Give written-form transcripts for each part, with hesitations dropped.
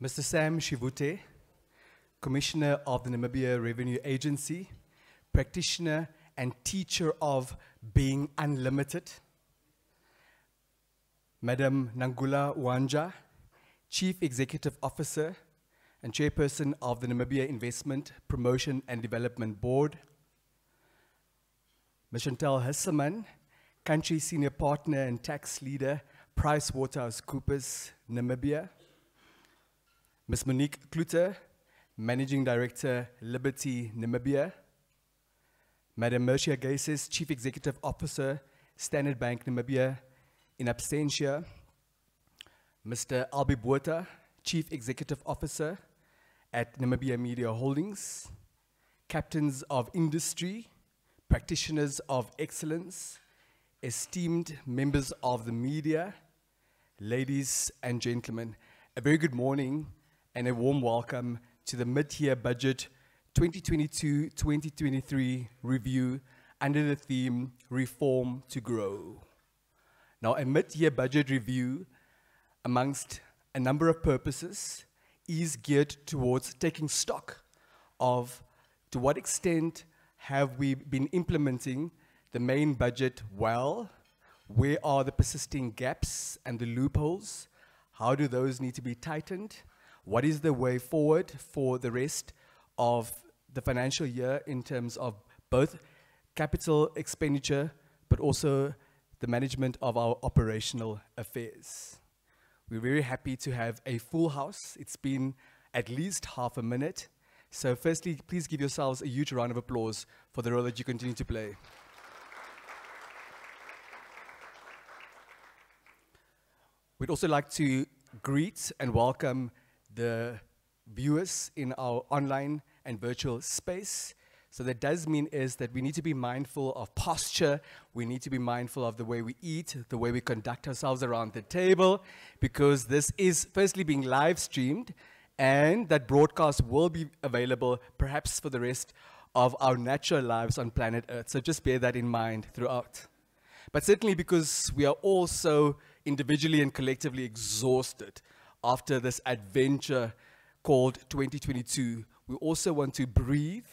Mr. Sam Shivute, Commissioner of the Namibia Revenue Agency, practitioner and teacher of Being Unlimited. Madam Nangula Wanja, Chief Executive Officer and Chairperson of the Namibia Investment, Promotion and Development Board. Ms. Chantal Hesselman, Country Senior Partner and Tax Leader, PricewaterhouseCoopers, Namibia. Ms. Monique Kluter, Managing Director, Liberty, Namibia. Madam Mercia Gaises, Chief Executive Officer, Standard Bank, Namibia, in absentia. Mr. Albi Botha, Chief Executive Officer at Namibia Media Holdings. Captains of Industry, practitioners of excellence, esteemed members of the media, ladies and gentlemen, a very good morning and a warm welcome to the mid-year budget 2022-2023 review under the theme Reform to Grow. Now, a mid-year budget review, amongst a number of purposes, is geared towards taking stock of to what extent have we been implementing the main budget well, where are the persisting gaps and the loopholes, how do those need to be tightened, what is the way forward for the rest of the financial year in terms of both capital expenditure, but also the management of our operational affairs. We're very happy to have a full house. It's been at least half a minute. So firstly, please give yourselves a huge round of applause for the role that you continue to play. We'd also like to greet and welcome the viewers in our online and virtual space. So that does mean is that we need to be mindful of posture, we need to be mindful of the way we eat, the way we conduct ourselves around the table, because this is firstly being live streamed, and that broadcast will be available perhaps for the rest of our natural lives on planet Earth. So just bear that in mind throughout. But certainly because we are all so individually and collectively exhausted after this adventure called 2022, we also want to breathe,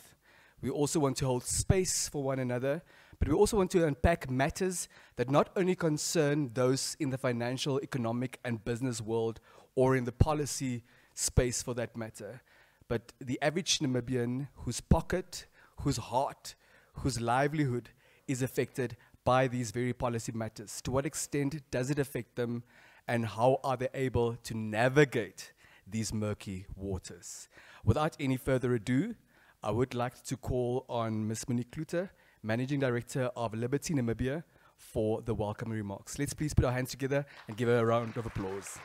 we also want to hold space for one another, but we also want to unpack matters that not only concern those in the financial, economic, and business world, or in the policy space for that matter, but the average Namibian whose pocket, whose heart, whose livelihood is affected by these very policy matters. To what extent does it affect them, and how are they able to navigate these murky waters? Without any further ado, I would like to call on Ms. Monique Kluter, Managing Director of Liberty Namibia, for the welcome remarks. Let's please put our hands together and give her a round of applause.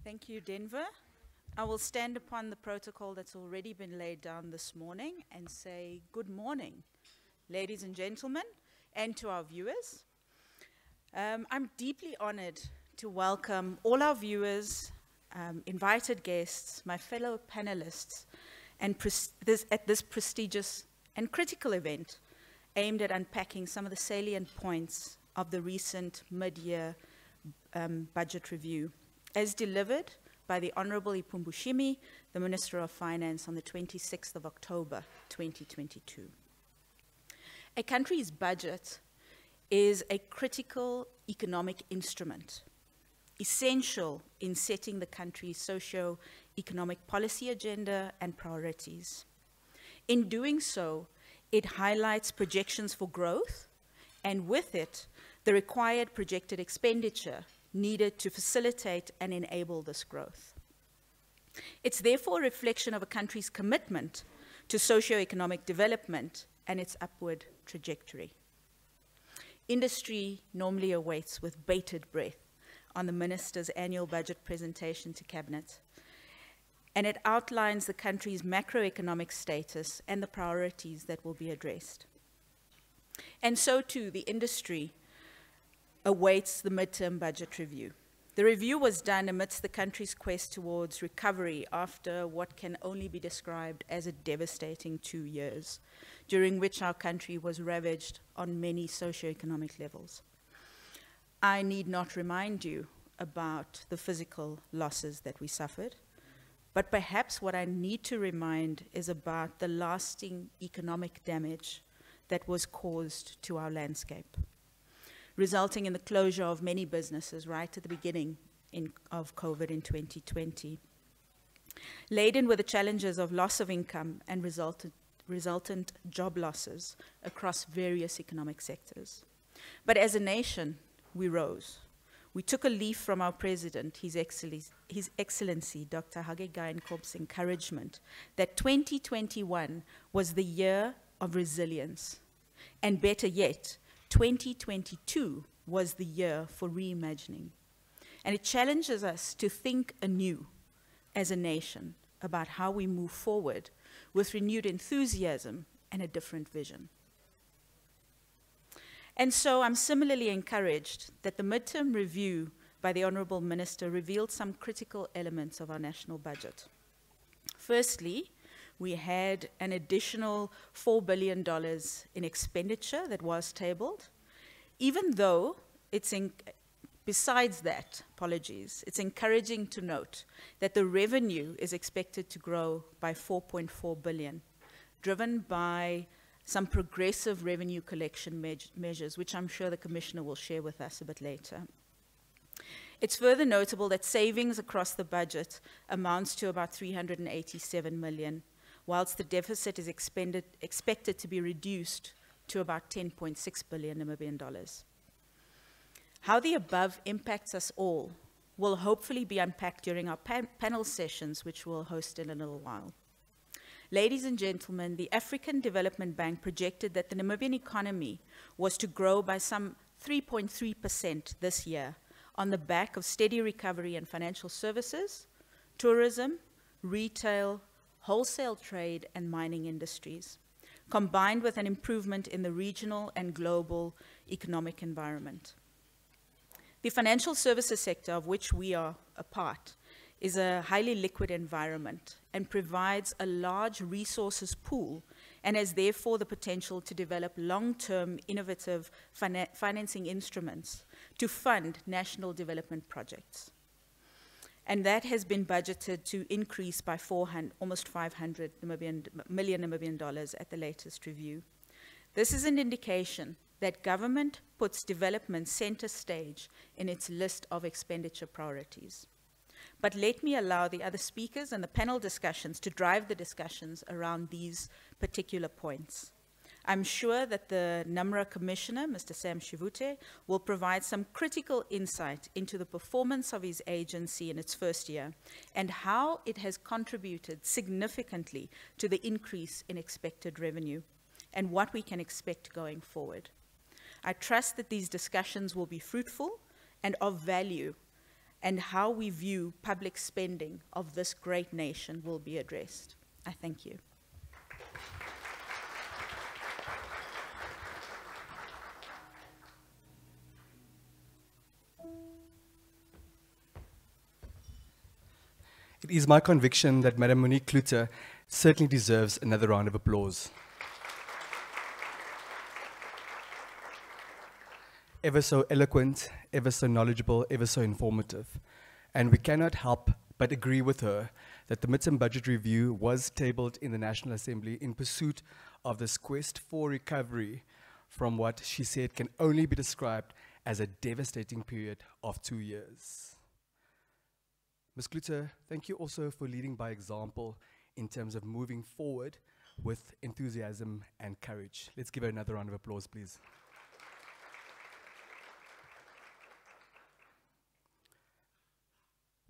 Thank you, Denver. I will stand upon the protocol that's already been laid down this morning and say good morning, ladies and gentlemen, and to our viewers. I'm deeply honored to welcome all our viewers, invited guests, my fellow panelists, and at this prestigious and critical event aimed at unpacking some of the salient points of the recent mid-year budget review, as delivered by the Honorable Ipumbushimi, the Minister of Finance, on the 26th of October, 2022. A country's budget is a critical economic instrument, essential in setting the country's socio-economic policy agenda and priorities. In doing so, it highlights projections for growth, and with it, the required projected expenditure needed to facilitate and enable this growth. It's therefore a reflection of a country's commitment to socio-economic development and its upward trajectory. Industry normally awaits with bated breath on the Minister's annual budget presentation to Cabinet, and it outlines the country's macroeconomic status and the priorities that will be addressed. And so too, the industry awaits the midterm budget review. The review was done amidst the country's quest towards recovery after what can only be described as a devastating 2 years, during which our country was ravaged on many socioeconomic levels. I need not remind you about the physical losses that we suffered, but perhaps what I need to remind is about the lasting economic damage that was caused to our landscape, resulting in the closure of many businesses right at the beginning of COVID in 2020. Laden with the challenges of loss of income and resultant job losses across various economic sectors. But as a nation, we rose. We took a leaf from our president, His Excellency Dr. Hage Geingorb's encouragement that 2021 was the year of resilience, and better yet, 2022 was the year for reimagining. And it challenges us to think anew as a nation about how we move forward with renewed enthusiasm and a different vision. And so I'm similarly encouraged that the midterm review by the Honourable Minister revealed some critical elements of our national budget. Firstly, we had an additional $4 billion in expenditure that was tabled, even though besides that, it's encouraging to note that the revenue is expected to grow by 4.4 billion, driven by some progressive revenue collection measures, which I'm sure the Commissioner will share with us a bit later. It's further notable that savings across the budget amounts to about 387 million, whilst the deficit is expected to be reduced to about 10.6 billion Namibian dollars. How the above impacts us all will hopefully be unpacked during our panel sessions, which we'll host in a little while. Ladies and gentlemen, the African Development Bank projected that the Namibian economy was to grow by some 3.3% this year on the back of steady recovery in financial services, tourism, retail, wholesale trade, and mining industries, combined with an improvement in the regional and global economic environment. The financial services sector, of which we are a part, is a highly liquid environment and provides a large resources pool and has therefore the potential to develop long-term innovative financing instruments to fund national development projects. And that has been budgeted to increase by almost 500 million Namibian dollars at the latest review. This is an indication that government puts development center stage in its list of expenditure priorities. But let me allow the other speakers and the panel discussions to drive the discussions around these particular points. I'm sure that the NamRa Commissioner, Mr. Sam Shivute, will provide some critical insight into the performance of his agency in its first year and how it has contributed significantly to the increase in expected revenue and what we can expect going forward. I trust that these discussions will be fruitful and of value, and how we view public spending of this great nation will be addressed. I thank you. It is my conviction that Madam Monique Klute certainly deserves another round of applause. Ever so eloquent, ever so knowledgeable, ever so informative. And we cannot help but agree with her that the midterm budget review was tabled in the National Assembly in pursuit of this quest for recovery from what she said can only be described as a devastating period of 2 years. Ms. Klute, thank you also for leading by example in terms of moving forward with enthusiasm and courage. Let's give her another round of applause, please.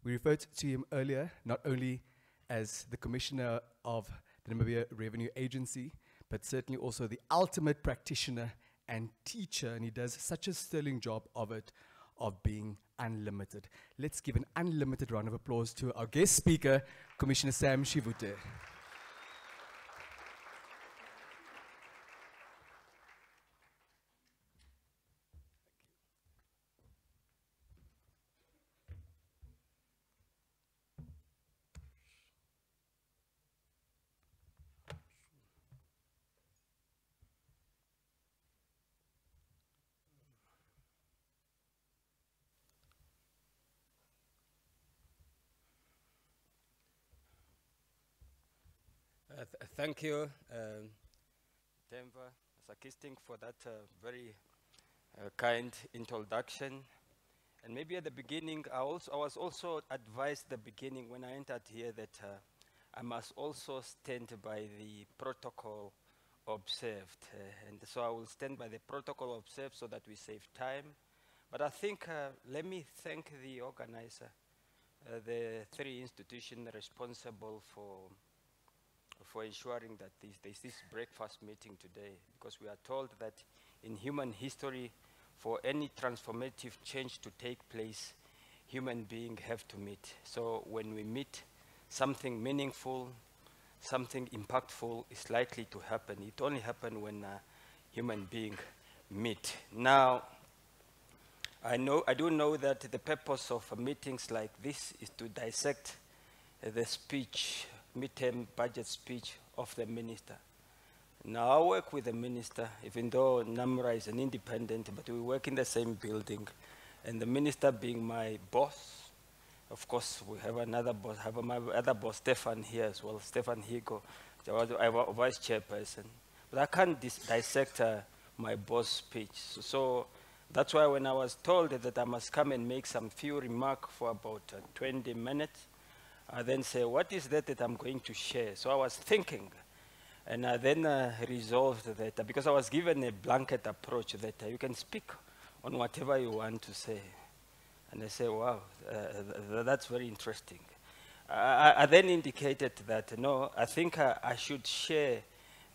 We referred to him earlier, not only as the Commissioner of the Namibia Revenue Agency, but certainly also the ultimate practitioner and teacher, and he does such a sterling job of it, of being unlimited. Let's give an unlimited round of applause to our guest speaker, Commissioner Sam Shivute. Thank you, Denver Sakisting, for that very kind introduction. And maybe at the beginning, I was also advised at the beginning when I entered here that I must also stand by the protocol observed. And so I will stand by the protocol observed so that we save time. But I think, let me thank the organizer, the three institutions responsible for ensuring that there's this breakfast meeting today, because we are told that in human history, for any transformative change to take place, human beings have to meet. So when we meet, something meaningful, something impactful is likely to happen. It only happens when human beings meet. Now, I do know that the purpose of meetings like this is to dissect the speech, midterm budget speech of the minister. Now, I work with the minister, even though NamRa is an independent, but we work in the same building. And the minister being my boss, of course, we have another boss, my other boss, Stefan, here as well, Stefan Higo, our vice chairperson. But I can't dissect my boss' speech. So that's why when I was told that I must come and make some few remarks for about 20 minutes, I then say, what is that I'm going to share? So I was thinking, and I then resolved that, because I was given a blanket approach that you can speak on whatever you want to say. And I say, wow, that's very interesting. I then indicated that, no, I think I should share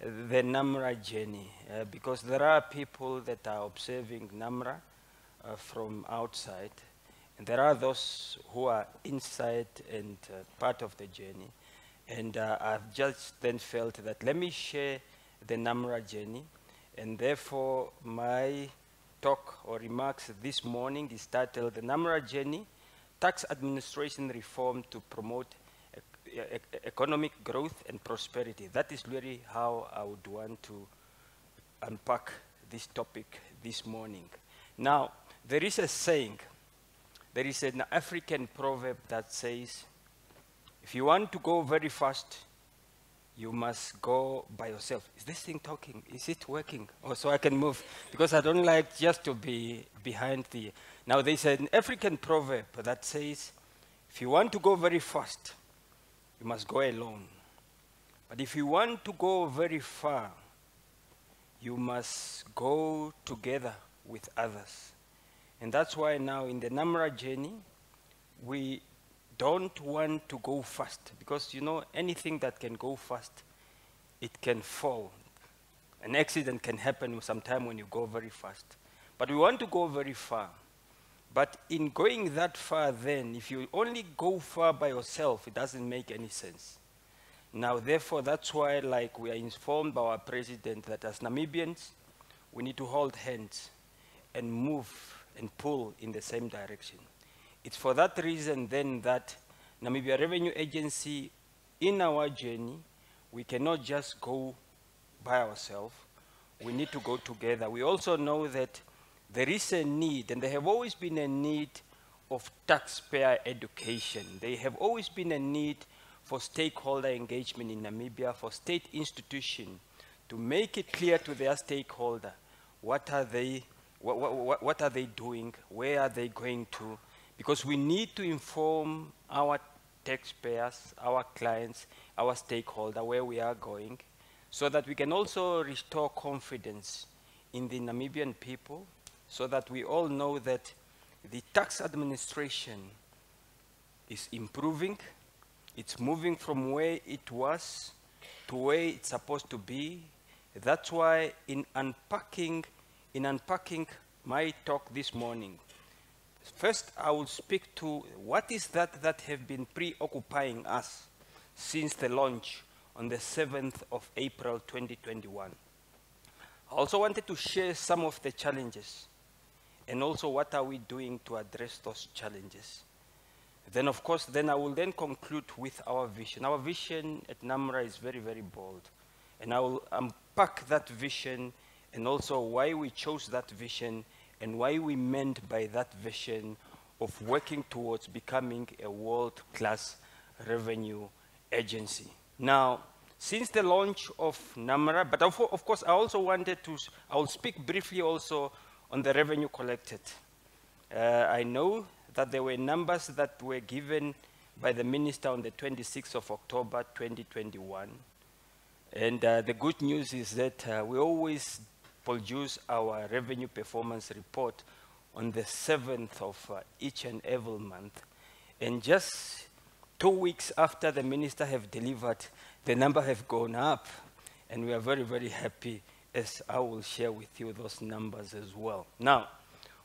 the NamRa journey, because there are people that are observing NamRa from outside, and there are those who are inside and part of the journey. And I've just then felt that let me share the NamRa journey, and therefore my talk or remarks this morning is titled The NamRa Journey, Tax Administration Reform to Promote Economic Growth and Prosperity. That is really how I would want to unpack this topic this morning. Now, there is a saying, there is an African proverb that says, if you want to go very fast, you must go by yourself. Is this thing talking? Is it working? Oh, so I can move, because I don't like just to be behind the... Now, there's an African proverb that says, if you want to go very fast, you must go alone. But if you want to go very far, you must go together with others. And that's why now in the NamRa journey, we don't want to go fast, because you know anything that can go fast, it can fall. An accident can happen sometime when you go very fast. But we want to go very far. But in going that far then, if you only go far by yourself, it doesn't make any sense. Now therefore, that's why like we are informed by our president that as Namibians, we need to hold hands and move and pull in the same direction. It's for that reason then that Namibia Revenue Agency, in our journey, we cannot just go by ourselves. We need to go together. We also know that there is a need, and there have always been a need of taxpayer education. There have always been a need for stakeholder engagement in Namibia, for state institutions to make it clear to their stakeholder what are they doing, where are they going to, because we need to inform our taxpayers, our clients, our stakeholder where we are going, so that we can also restore confidence in the Namibian people, so that we all know that the tax administration is improving, it's moving from where it was to where it's supposed to be. That's why in unpacking my talk this morning, first, I will speak to what is that have been preoccupying us since the launch on the 7th of April 2021. I also wanted to share some of the challenges and also what are we doing to address those challenges. Then, of course, I will then conclude with our vision. Our vision at NamRa is very, very bold. And I will unpack that vision and also why we chose that vision and why we meant by that vision of working towards becoming a world-class revenue agency. Now, since the launch of NamRa, but of course I also wanted to, I will speak briefly also on the revenue collected. I know that there were numbers that were given by the minister on the 26th of October 2021. And the good news is that we always produce our revenue performance report on the 7th of each and every month. And just 2 weeks after the minister have delivered, the number have gone up. And we are very, very happy, as I will share with you those numbers as well. Now,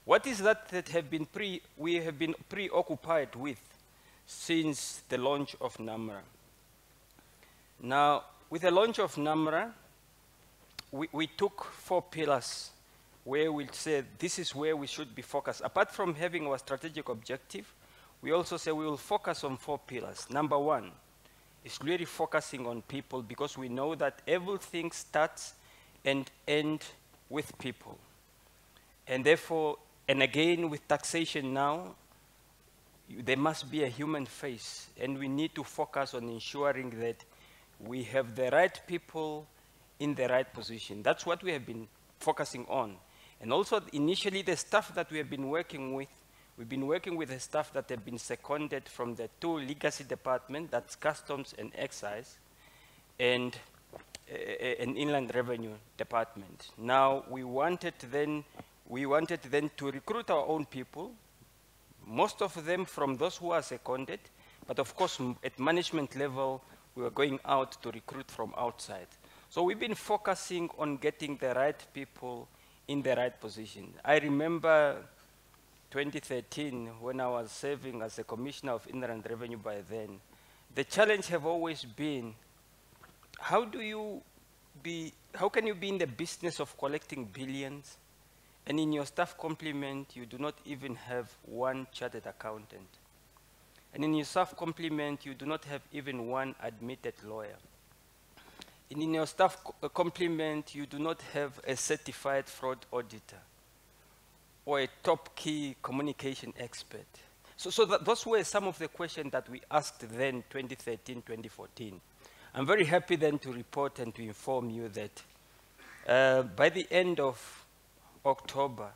what is that we have been preoccupied with since the launch of NamRa? Now, with the launch of NamRa, we took 4 pillars where we said this is where we should be focused. Apart from having our strategic objective, we also say we will focus on 4 pillars. Number 1 is really focusing on people, because we know that everything starts and ends with people. And therefore, and again with taxation now, there must be a human face, and we need to focus on ensuring that we have the right people in the right position. That's what we have been focusing on. And also initially the staff that we have been working with, we've been working with the staff that have been seconded from the 2 legacy departments, that's Customs and Excise, and an Inland Revenue Department. Now we wanted then to recruit our own people, most of them from those who are seconded, but of course at management level, we were going out to recruit from outside. So we've been focusing on getting the right people in the right position. I remember 2013, when I was serving as a Commissioner of Inland Revenue by then, the challenge have always been, how can you be in the business of collecting billions, and in your staff complement, you do not even have 1 chartered accountant? And in your staff complement, you do not have even 1 admitted lawyer. And in your staff complement, you do not have a certified fraud auditor or a top key communication expert. So those were some of the questions that we asked then, 2013, 2014. I'm very happy then to report and to inform you that by the end of October,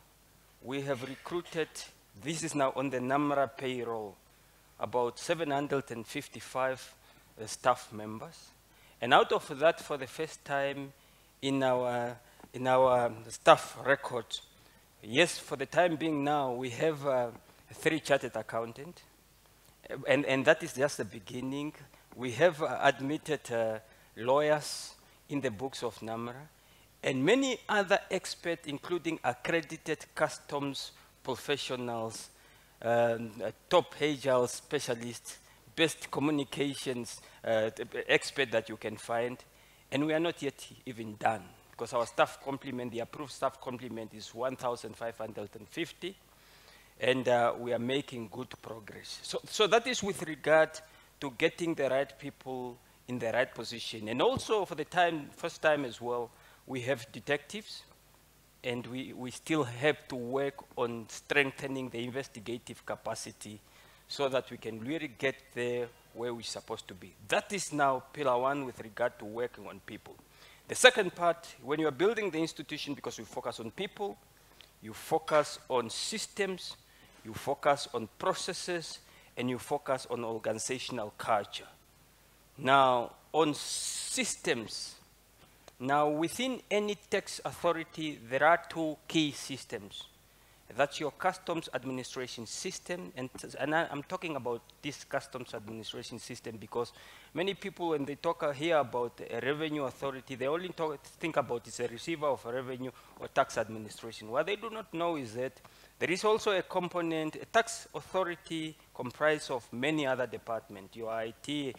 we have recruited, this is now on the NamRa payroll, about 755 staff members. And out of that, for the first time in our staff record, yes, for the time being now, we have 3 chartered accountants, and that is just the beginning. We have admitted lawyers in the books of NamRa, and many other experts, including accredited customs professionals, top agile specialists, best communications expert that you can find. And we are not yet even done, because our staff complement, the approved staff complement, is 1,550, and we are making good progress. So that is with regard to getting the right people in the right position. And also for the first time as well, we have detectives, and we still have to work on strengthening the investigative capacity so that we can really get there where we're supposed to be. That is now pillar 1 with regard to working on people. The second part, when you are building the institution, because we focus on people, you focus on systems, you focus on processes, and you focus on organizational culture. Now, on systems, now within any tax authority, there are 2 key systems. That's your customs administration system, and I'm talking about this customs administration system because many people, when they talk here about a revenue authority, they only think about it's a receiver of revenue or tax administration. What they do not know is that there is also a component, a tax authority comprised of many other departments, your IT,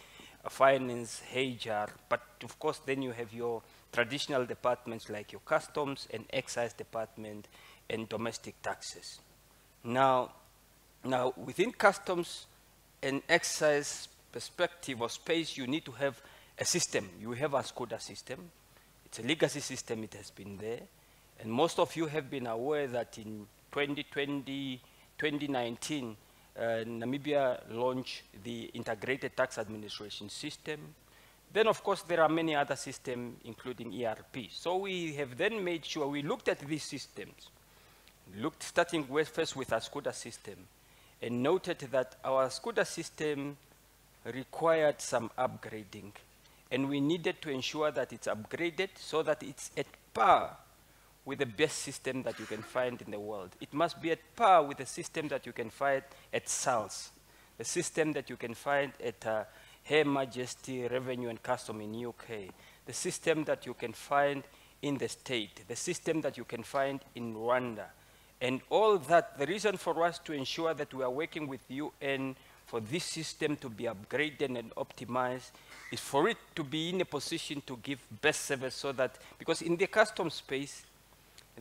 finance, HR, but of course then you have your traditional departments like your customs and excise department and domestic taxes. Now within customs and excise perspective or space, you need to have a system. You have a SCUDA system. It's a legacy system, it has been there. And most of you have been aware that in 2020, 2019, Namibia launched the integrated tax administration system. Then, of course, there are many other systems, including ERP. So we have then made sure we looked at these systems, starting first with our SCUDA system, and noted that our SCUDA system required some upgrading, and we needed to ensure that it's upgraded so that it's at par with the best system that you can find in the world. It must be at par with the system that you can find at SALS, the system that you can find at Her Majesty Revenue and Custom in UK, the system that you can find in the state, the system that you can find in Rwanda. And all that, the reason for us to ensure that we are working with UN for this system to be upgraded and optimized is for it to be in a position to give best service, so that, because in the custom space,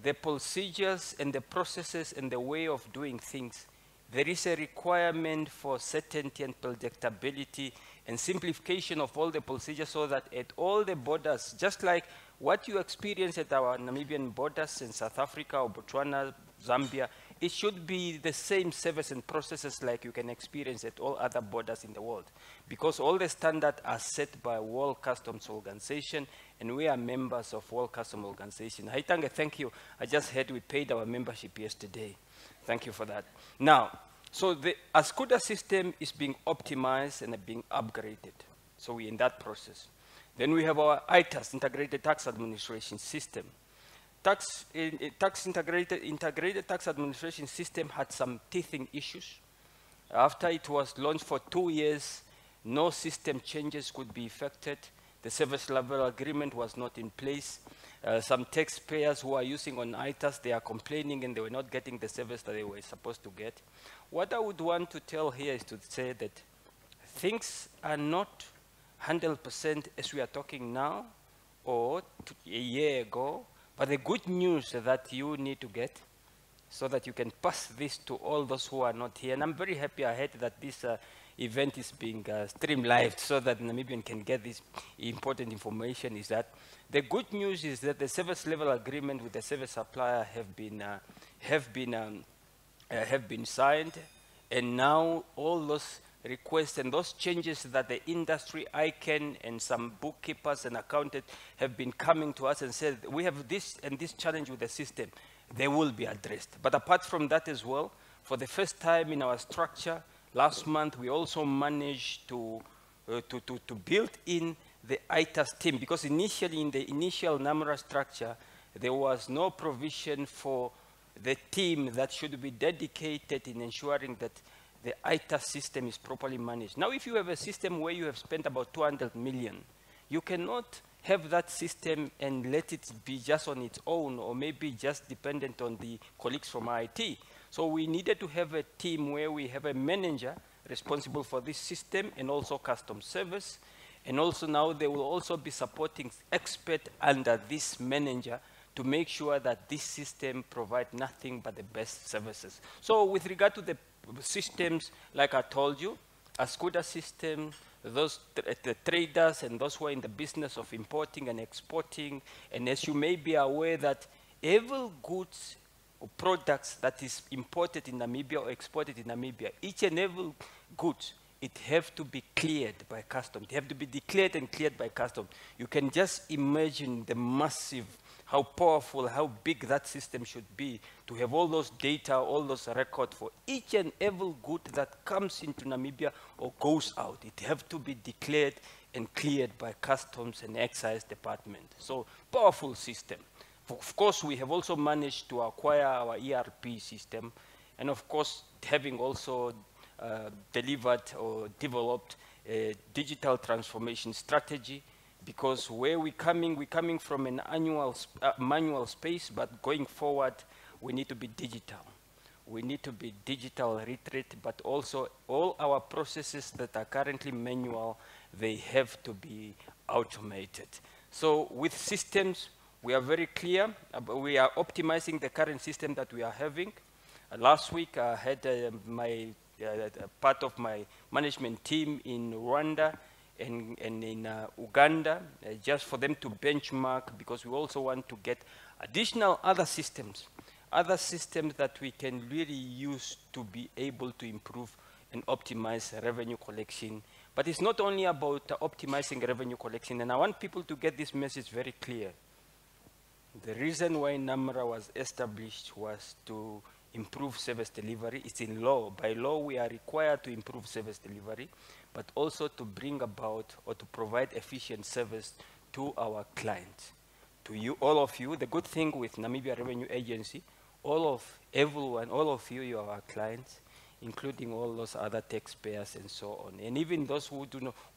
the procedures and the processes and the way of doing things, there is a requirement for certainty and predictability and simplification of all the procedures, so that at all the borders, just like what you experience at our Namibian borders in South Africa or Botswana, Zambia, it should be the same service and processes like you can experience at all other borders in the world. Because all the standards are set by World Customs Organization, and we are members of World Customs Organization. Haitange, thank you. I just heard we paid our membership yesterday. Thank you for that. Now, so the SCUDA system is being optimized and being upgraded. So we're in that process. Then we have our ITAS, Integrated Tax Administration System. Integrated Tax Administration System had some teething issues. After it was launched for 2 years, no system changes could be effected. The service level agreement was not in place. Some taxpayers who are using on ITAS, they are complaining and they were not getting the service that they were supposed to get. What I would want to tell here is to say that things are not 100% as we are talking now or a year ago, but the good news that you need to get so that you can pass this to all those who are not here. And I'm very happy I heard that this event is being streamed live so that Namibian can get this important information. Is that the good news is that the service level agreement with the service supplier have been signed, and now all those requests and those changes that the industry, ICANN, and some bookkeepers and accountants have been coming to us and said, we have this and this challenge with the system, they will be addressed. But apart from that as well, for the first time in our structure, last month we also managed to build in the ITAS team, because initially in the initial NamRa structure, there was no provision for the team that should be dedicated in ensuring that the ITAS system is properly managed. Now, if you have a system where you have spent about 200 million, you cannot have that system and let it be just on its own, or maybe just dependent on the colleagues from IT. So we needed to have a team where we have a manager responsible for this system and also custom service. And also now they will also be supporting experts under this manager to make sure that this system provides nothing but the best services. So with regard to the systems, like I told you, a SCUDA system, those the traders and those who are in the business of importing and exporting, and as you may be aware that every goods or products that is imported in Namibia or exported in Namibia, each and every good, it have to be cleared by customs. It have to be declared and cleared by customs. You can just imagine the massive, how powerful, how big that system should be to have all those data, all those records for each and every good that comes into Namibia or goes out. It have to be declared and cleared by customs and excise department. So powerful system. Of course, we have also managed to acquire our ERP system, and of course, having also delivered or developed a digital transformation strategy, because where we're coming from an manual space, but going forward, we need to be digital. We need to be digital literate, but also all our processes that are currently manual, they have to be automated. So with systems, we are very clear. We are optimizing the current system that we are having. Last week, I had part of my management team in Rwanda and in Uganda, just for them to benchmark, because we also want to get additional other systems that we can really use to be able to improve and optimize revenue collection But it's not only about optimizing revenue collection, and I want people to get this message very clear. The reason why NamRa was established was to improve service delivery. It's in law. By law, we are required to improve service delivery, but also to bring about or to provide efficient service to our clients. To you, all of you, the good thing with Namibia Revenue Agency, all of you are our clients, including all those other taxpayers and so on. And even those who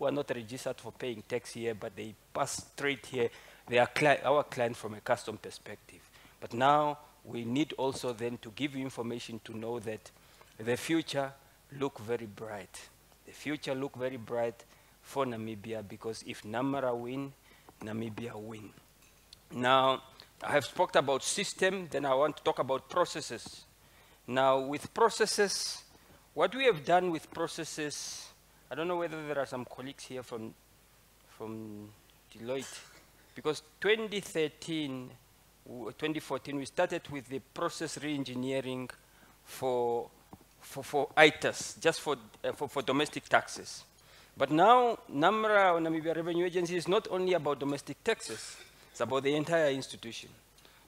are not registered for paying tax here, but they pass straight here, they are our client from a custom perspective. But now we need also then to give you information to know that the future look very bright. The future look very bright for Namibia, because if NamRa win, Namibia win. Now, I have spoken about system, then I want to talk about processes. Now, with processes, what we have done with processes, I don't know whether there are some colleagues here from Deloitte, because 2014, we started with the process re-engineering for ITAS, just for domestic taxes. But now, NamRa, or Namibia Revenue Agency, is not only about domestic taxes, it's about the entire institution.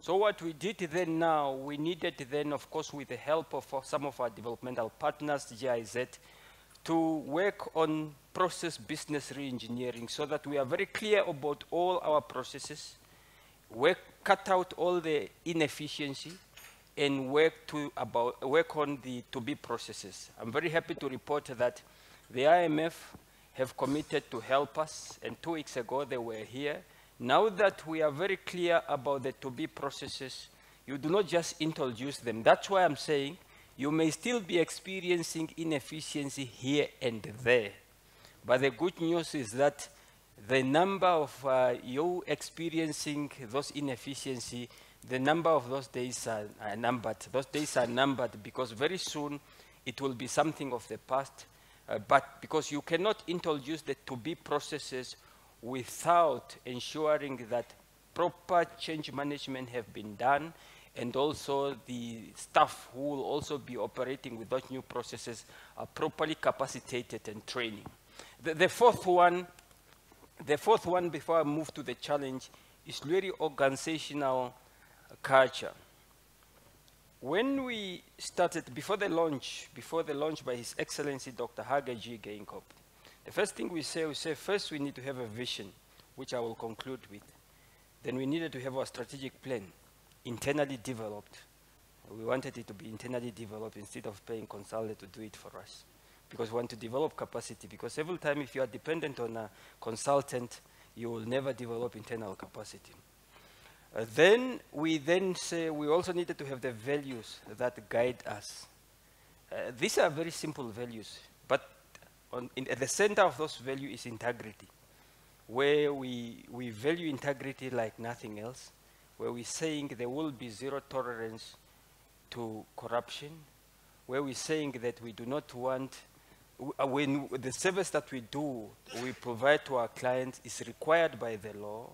So what we did then now, we needed then, of course, with the help of some of our developmental partners, GIZ, to work on process business re-engineering so that we are very clear about all our processes, cut out all the inefficiency, and work on the to-be processes. I'm very happy to report that the IMF have committed to help us, and 2 weeks ago they were here. Now that we are very clear about the to-be processes, you do not just introduce them. That's why I'm saying you may still be experiencing inefficiency here and there. But the good news is that the number of you experiencing those inefficiency, the number of those days are numbered. Those days are numbered because very soon it will be something of the past. But because you cannot introduce the to-be processes without ensuring that proper change management have been done, and also the staff who will also be operating with those new processes are properly capacitated and training. The fourth one before I move to the challenge is really organizational culture. When we started, before the launch by His Excellency Dr. Hage G. Geingob, the first thing we say first we need to have a vision, which I will conclude with. Then we needed to have our strategic plan, internally developed. We wanted it to be internally developed instead of paying consultants to do it for us. Because we want to develop capacity, because every time if you are dependent on a consultant, you will never develop internal capacity. Then we say we also needed to have the values that guide us. These are very simple values, but at the center of those values is integrity, where we value integrity like nothing else, where we're saying there will be zero tolerance to corruption, where we're saying that we do not want, when the service that we provide to our clients is required by the law,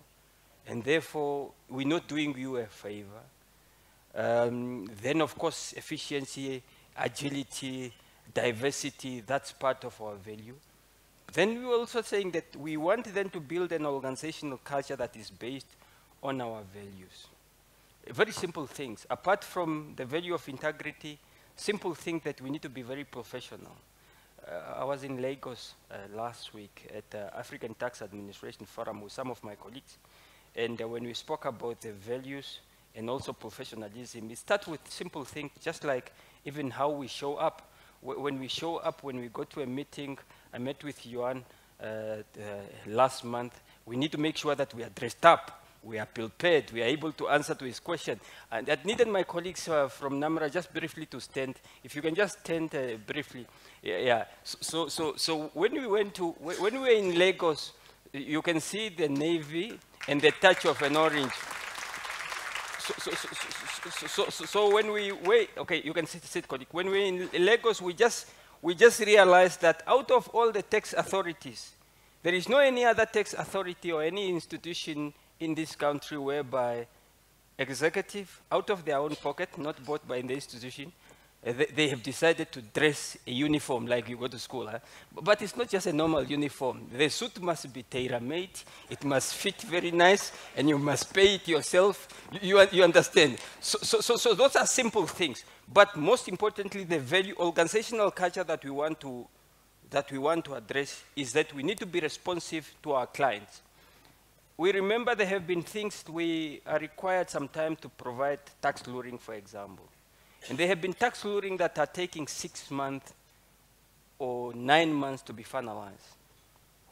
and therefore we're not doing you a favor. Then of course efficiency, agility, diversity, that's part of our value. Then we're also saying that we want then to build an organizational culture that is based on our values. Very simple things. Apart from the value of integrity, simple thing that we need to be very professional. I was in Lagos last week at the African Tax Administration Forum with some of my colleagues. And when we spoke about the values and also professionalism, it starts with simple things, just like even how we show up. When we show up, when we go to a meeting, I met with Johan last month, we need to make sure that we are dressed up, we are prepared, we are able to answer to his question. And I needed my colleagues from NamRa just briefly to stand. If you can just stand briefly. Yeah. So when we were in Lagos, you can see the navy and the touch of an orange. So when we wait, okay, you can sit, colleague. When we're in Lagos, we just realized that out of all the tax authorities, there is no any other tax authority or any institution in this country whereby executive, out of their own pocket, not bought by the institution, They have decided to dress a uniform like you go to school. Huh? But it's not just a normal uniform. The suit must be tailor-made. It must fit very nice, and you must pay it yourself. You understand? So those are simple things. But most importantly, the value organizational culture that we want to address is that we need to be responsive to our clients. We remember there have been things we are required sometimes to provide tax luring, for example. And there have been tax luring that are taking 6 months or 9 months to be finalized.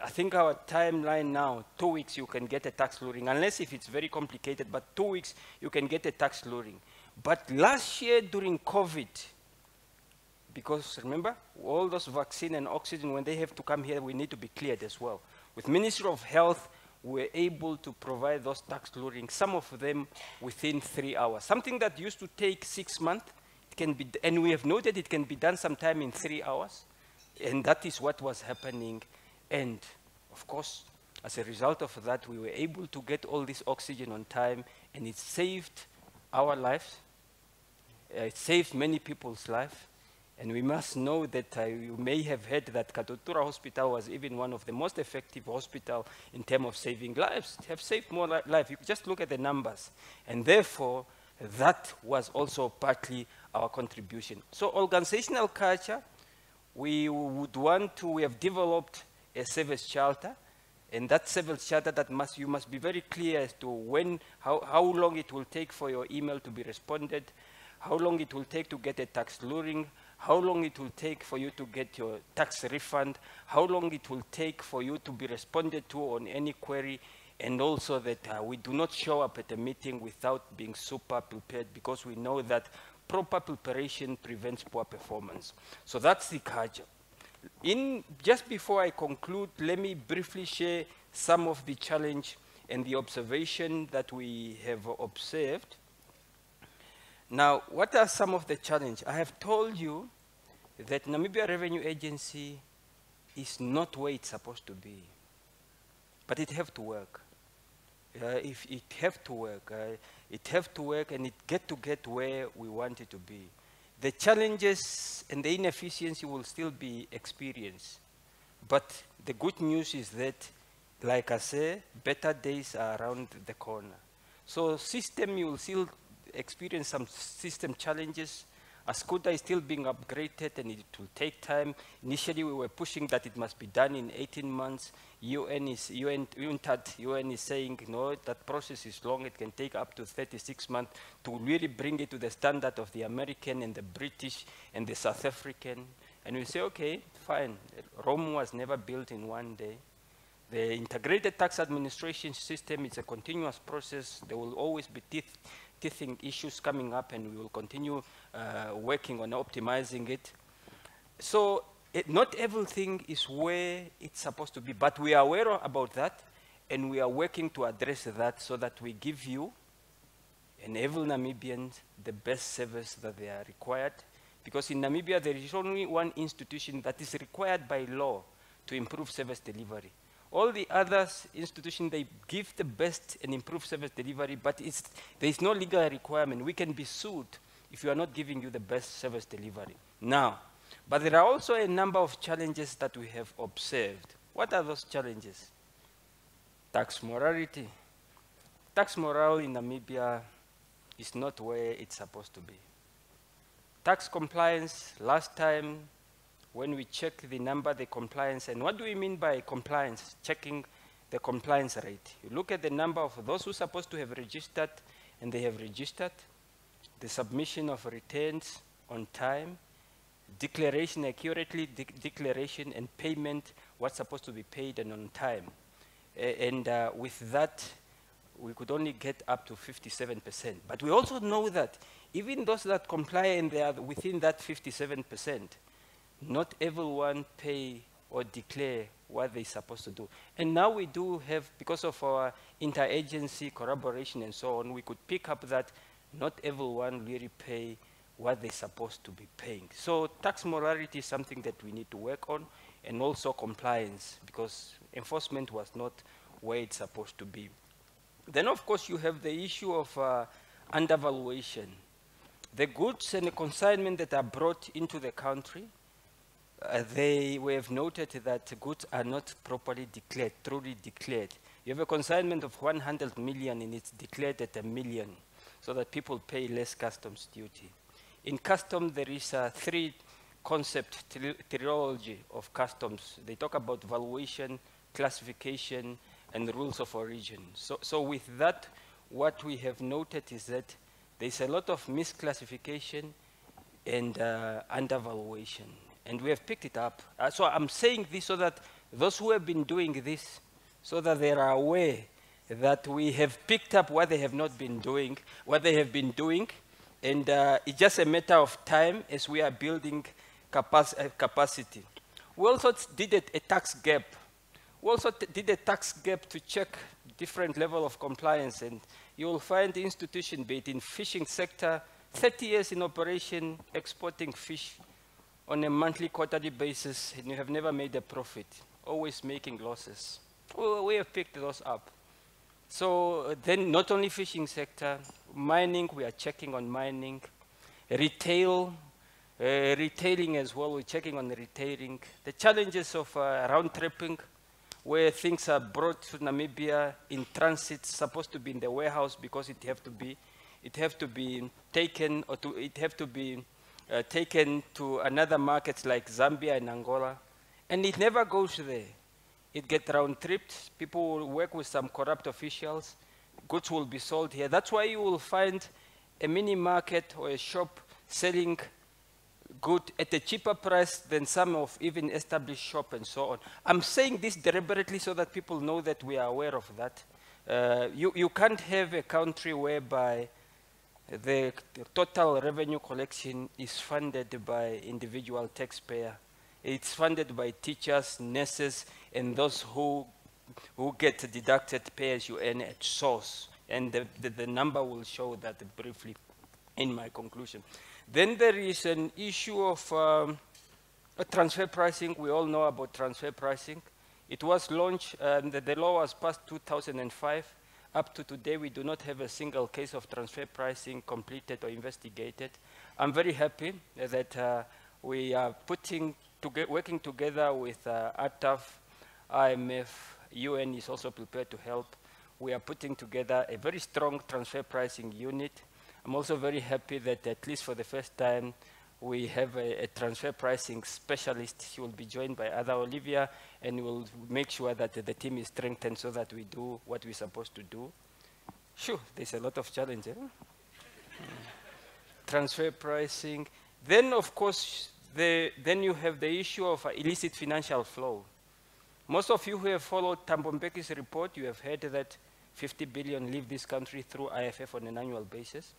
I think our timeline now, 2 weeks you can get a tax luring, unless if it's very complicated, but 2 weeks you can get a tax luring. But last year during COVID, because remember, all those vaccine and oxygen, when they have to come here, we need to be cleared as well. With Ministry of Health, we're able to provide those tax lurings, some of them within 3 hours. Something that used to take 6 months, it can be, and we have noted it can be done sometime in 3 hours. And that is what was happening. And of course, as a result of that, we were able to get all this oxygen on time, and it saved our lives. It saved many people's lives. And we must know that you may have heard that Katotura Hospital was even one of the most effective hospitals in terms of saving lives. They have saved more lives. You just look at the numbers. And therefore, that was also partly our contribution. So organizational culture, we have developed a service charter. And that service charter, you must be very clear as to how long it will take for your email to be responded, how long it will take to get a tax luring, how long it will take for you to get your tax refund, how long it will take for you to be responded to on any query, and also that we do not show up at a meeting without being super prepared, because we know that proper preparation prevents poor performance. So that's the culture. Just before I conclude, let me briefly share some of the challenge and the observation that we have observed. Now, what are some of the challenges? I have told you that Namibia Revenue Agency is not where it's supposed to be, but it have to work. If it have to work, and it get where we want it to be. The challenges and the inefficiency will still be experienced, but the good news is that, like I say, better days are around the corner. So system, you will still experience some system challenges. Ascuda is still being upgraded, and it will take time. Initially, we were pushing that it must be done in 18 months. UN is saying, no, that process is long. It can take up to 36 months to really bring it to the standard of the American and the British and the South African. And we say, okay, fine. Rome was never built in one day. The integrated tax administration system is a continuous process. There will always be teething issues coming up, and we will continue working on optimizing it. So not everything is where it's supposed to be, but we are aware about that, and we are working to address that so that we give you and every Namibian the best service that they are required. Because in Namibia, there is only one institution that is required by law to improve service delivery. All the other institutions, they give the best and improve service delivery, but there is no legal requirement. We can be sued if we are not giving you the best service delivery. Now, but there are also a number of challenges that we have observed. What are those challenges? Tax morality. Tax morale in Namibia is not where it's supposed to be. Tax compliance, last time, when we check the number, the compliance, and what do we mean by compliance? Checking the compliance rate. You look at the number of those who are supposed to have registered, and they have registered, the submission of returns on time, declaration accurately, declaration and payment, what's supposed to be paid and on time. With that, we could only get up to 57%. But we also know that even those that comply and they are within that 57%, not everyone pay or declare what they're supposed to do. And now we do have, because of our interagency collaboration and so on, we could pick up that not everyone really pay what they're supposed to be paying. So tax morality is something that we need to work on, and also compliance, because enforcement was not where it's supposed to be. Then, of course, you have the issue of undervaluation. the goods and the consignment that are brought into the country, we have noted that goods are not properly declared, truly declared. You have a consignment of 100 million and it's declared at 1 million, so that people pay less customs duty. In custom, there is a three-concept trilogy of customs. They talk about valuation, classification, and rules of origin. So with that, what we have noted is that there's a lot of misclassification and undervaluation. And we have picked it up. So I'm saying this so that those who have been doing this, so that they are aware that we have picked up what they have not been doing, what they have been doing, and it's just a matter of time as we are building capacity. We also did a tax gap. We also did a tax gap to check different level of compliance, and you will find the institution, be it in fishing sector, 30 years in operation, exporting fish on a monthly, quarterly basis, and you have never made a profit, always making losses. We have picked those up. So then not only fishing sector, mining, we are checking on mining, retail, retailing as well, we're checking on the retailing. The challenges of round tripping, where things are brought to Namibia in transit, supposed to be in the warehouse because it have to be taken, or it have to be taken to another markets like Zambia and Angola, and it never goes there. It gets round-tripped. People will work with some corrupt officials. Goods will be sold here. That's why you will find a mini market or a shop selling good at a cheaper price than some of even established shop and so on. I'm saying this deliberately so that people know that we are aware of that. You can't have a country whereby the total revenue collection is funded by individual taxpayer. It's funded by teachers, nurses, and those who get deducted pay as you earn at source. And the number will show that briefly in my conclusion. Then there is an issue of transfer pricing. We all know about transfer pricing. It was launched, the law was passed 2005. Up to today, we do not have a single case of transfer pricing completed or investigated. I'm very happy that we are working together with ATAF, IMF, UN is also prepared to help. We are putting together a very strong transfer pricing unit. I'm also very happy that at least for the first time, we have a transfer pricing specialist. She will be joined by Ada Olivia, and we'll make sure that the team is strengthened so that we do what we're supposed to do. Sure, there's a lot of challenge. Transfer pricing. Then, of course, then you have the issue of illicit financial flow. Most of you who have followed Thabo Mbeki's report, you have heard that 50 billion leave this country through IFF on an annual basis.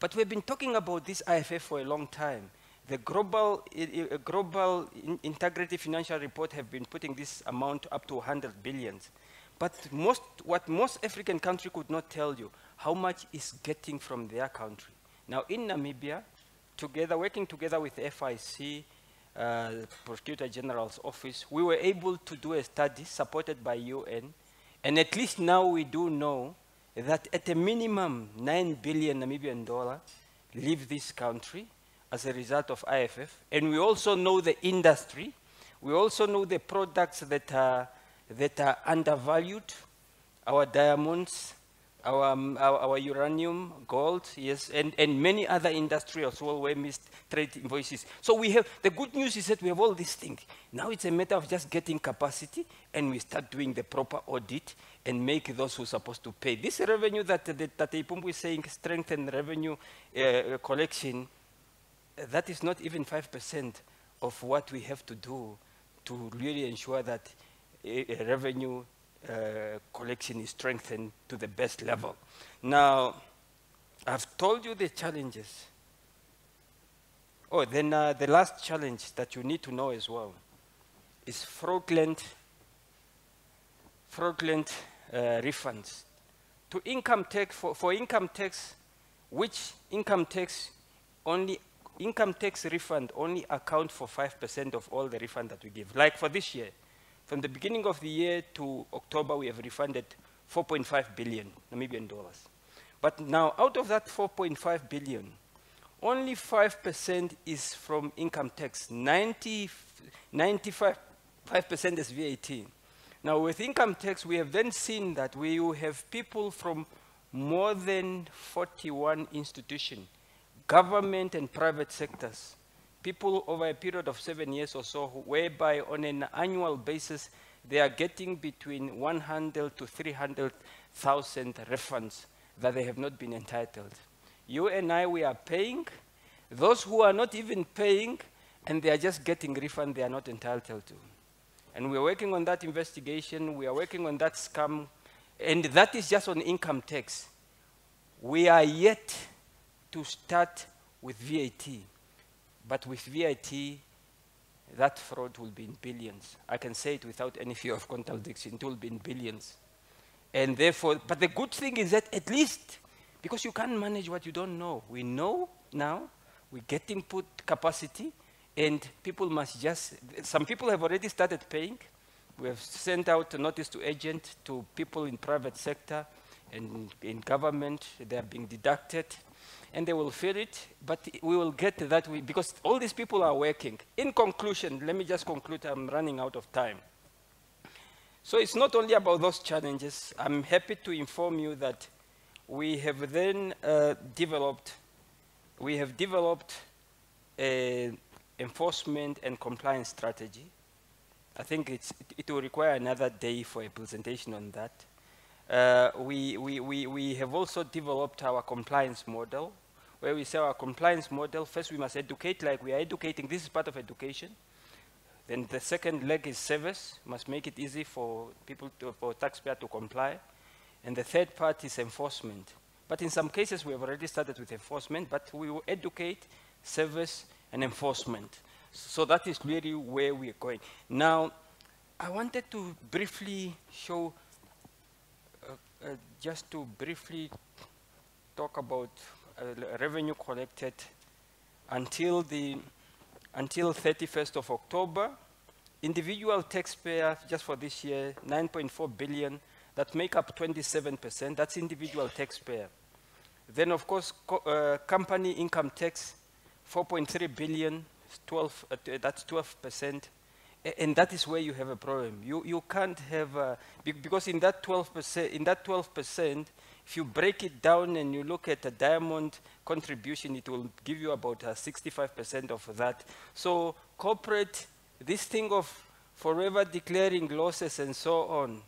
But we've been talking about this IFF for a long time. The global integrity financial report have been putting this amount up to 100 billions. But what most African countries could not tell you, how much is getting from their country. Now in Namibia, working together with the FIC, Prosecutor General's Office, we were able to do a study supported by UN, and at least now we do know that at a minimum 9 billion Namibian dollar leave this country as a result of IFF. And we also know the industry. We also know the products that are undervalued, our diamonds, our uranium, gold, yes, and many other industries as well where missed trade invoices. So we have, the good news is that we have all these things. Now it's a matter of just getting capacity, and we start doing the proper audit and make those who are supposed to pay. This revenue that Ipumbu is saying, strengthen revenue collection, that is not even 5% of what we have to do to really ensure that revenue collection is strengthened to the best level. Now, I've told you the challenges. Oh, then the last challenge that you need to know as well is fraudulent refunds. To income tax, for income tax, which income tax refund only account for 5% of all the refund that we give. Like for this year, from the beginning of the year to October, we have refunded 4.5 billion Namibian dollars. But now, out of that 4.5 billion, only 5% is from income tax. 95% is VAT. Now, with income tax, we have then seen that we will have people from more than 41 institutions, government and private sectors, people over a period of 7 years or so, whereby on an annual basis, they are getting between 100 to 300,000 refunds that they have not been entitled. You and I, we are paying. Those who are not even paying, and they are just getting refund they are not entitled to. And we are working on that investigation. We are working on that scam. And that is just on income tax. We are yet to start with VAT. But with VAT, that fraud will be in billions. I can say it without any fear of contradiction. It will be in billions. And therefore, but the good thing is that at least, because you can't manage what you don't know. We know now, we're getting put capacity, and people must just, some people have already started paying. We have sent out a notice to agent, to people in private sector and in government. They are being deducted, and they will feel it, but we will get to that way, because all these people are working. In conclusion, let me just conclude, I'm running out of time. So it's not only about those challenges. I'm happy to inform you that we have then developed an enforcement and compliance strategy. I think it will require another day for a presentation on that. We have also developed our compliance model, where we say our compliance model, first we must educate, like we are educating, this is part of education. Then the second leg is service, must make it easy for people, for taxpayers to comply. And the third part is enforcement. But in some cases, we have already started with enforcement, but we will educate, service, and enforcement. So that is really where we are going. Now, I wanted to briefly show, just to briefly talk about revenue collected until 31st of October. Individual taxpayer, just for this year, 9.4 billion, that make up 27%, that's individual taxpayer. Then of course, company income tax, 4.3 billion, that's 12%. And that is where you have a problem. You can't have, because in that 12%, if you break it down and you look at the diamond contribution, it will give you about 65% of that. So corporate, this thing of forever declaring losses and so on,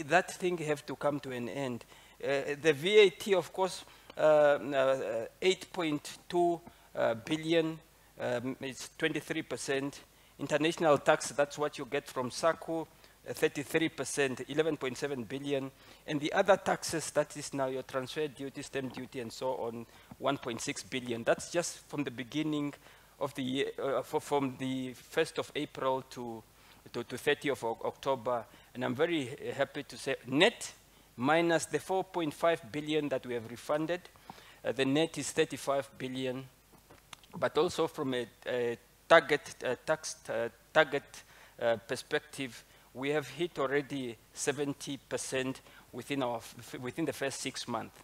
that thing have to come to an end. The VAT, of course, 8.2 billion, it's 23%. International tax, that's what you get from SACU, 33%, 11.7 billion. And the other taxes, that is now your transfer duty, stamp duty, and so on, 1.6 billion. That's just from the beginning of the year, from the 1st of April to 30th of October. And I'm very happy to say net, minus the 4.5 billion that we have refunded, the net is 35 billion. But also from a tax target perspective, we have hit already 70% within the first 6 months.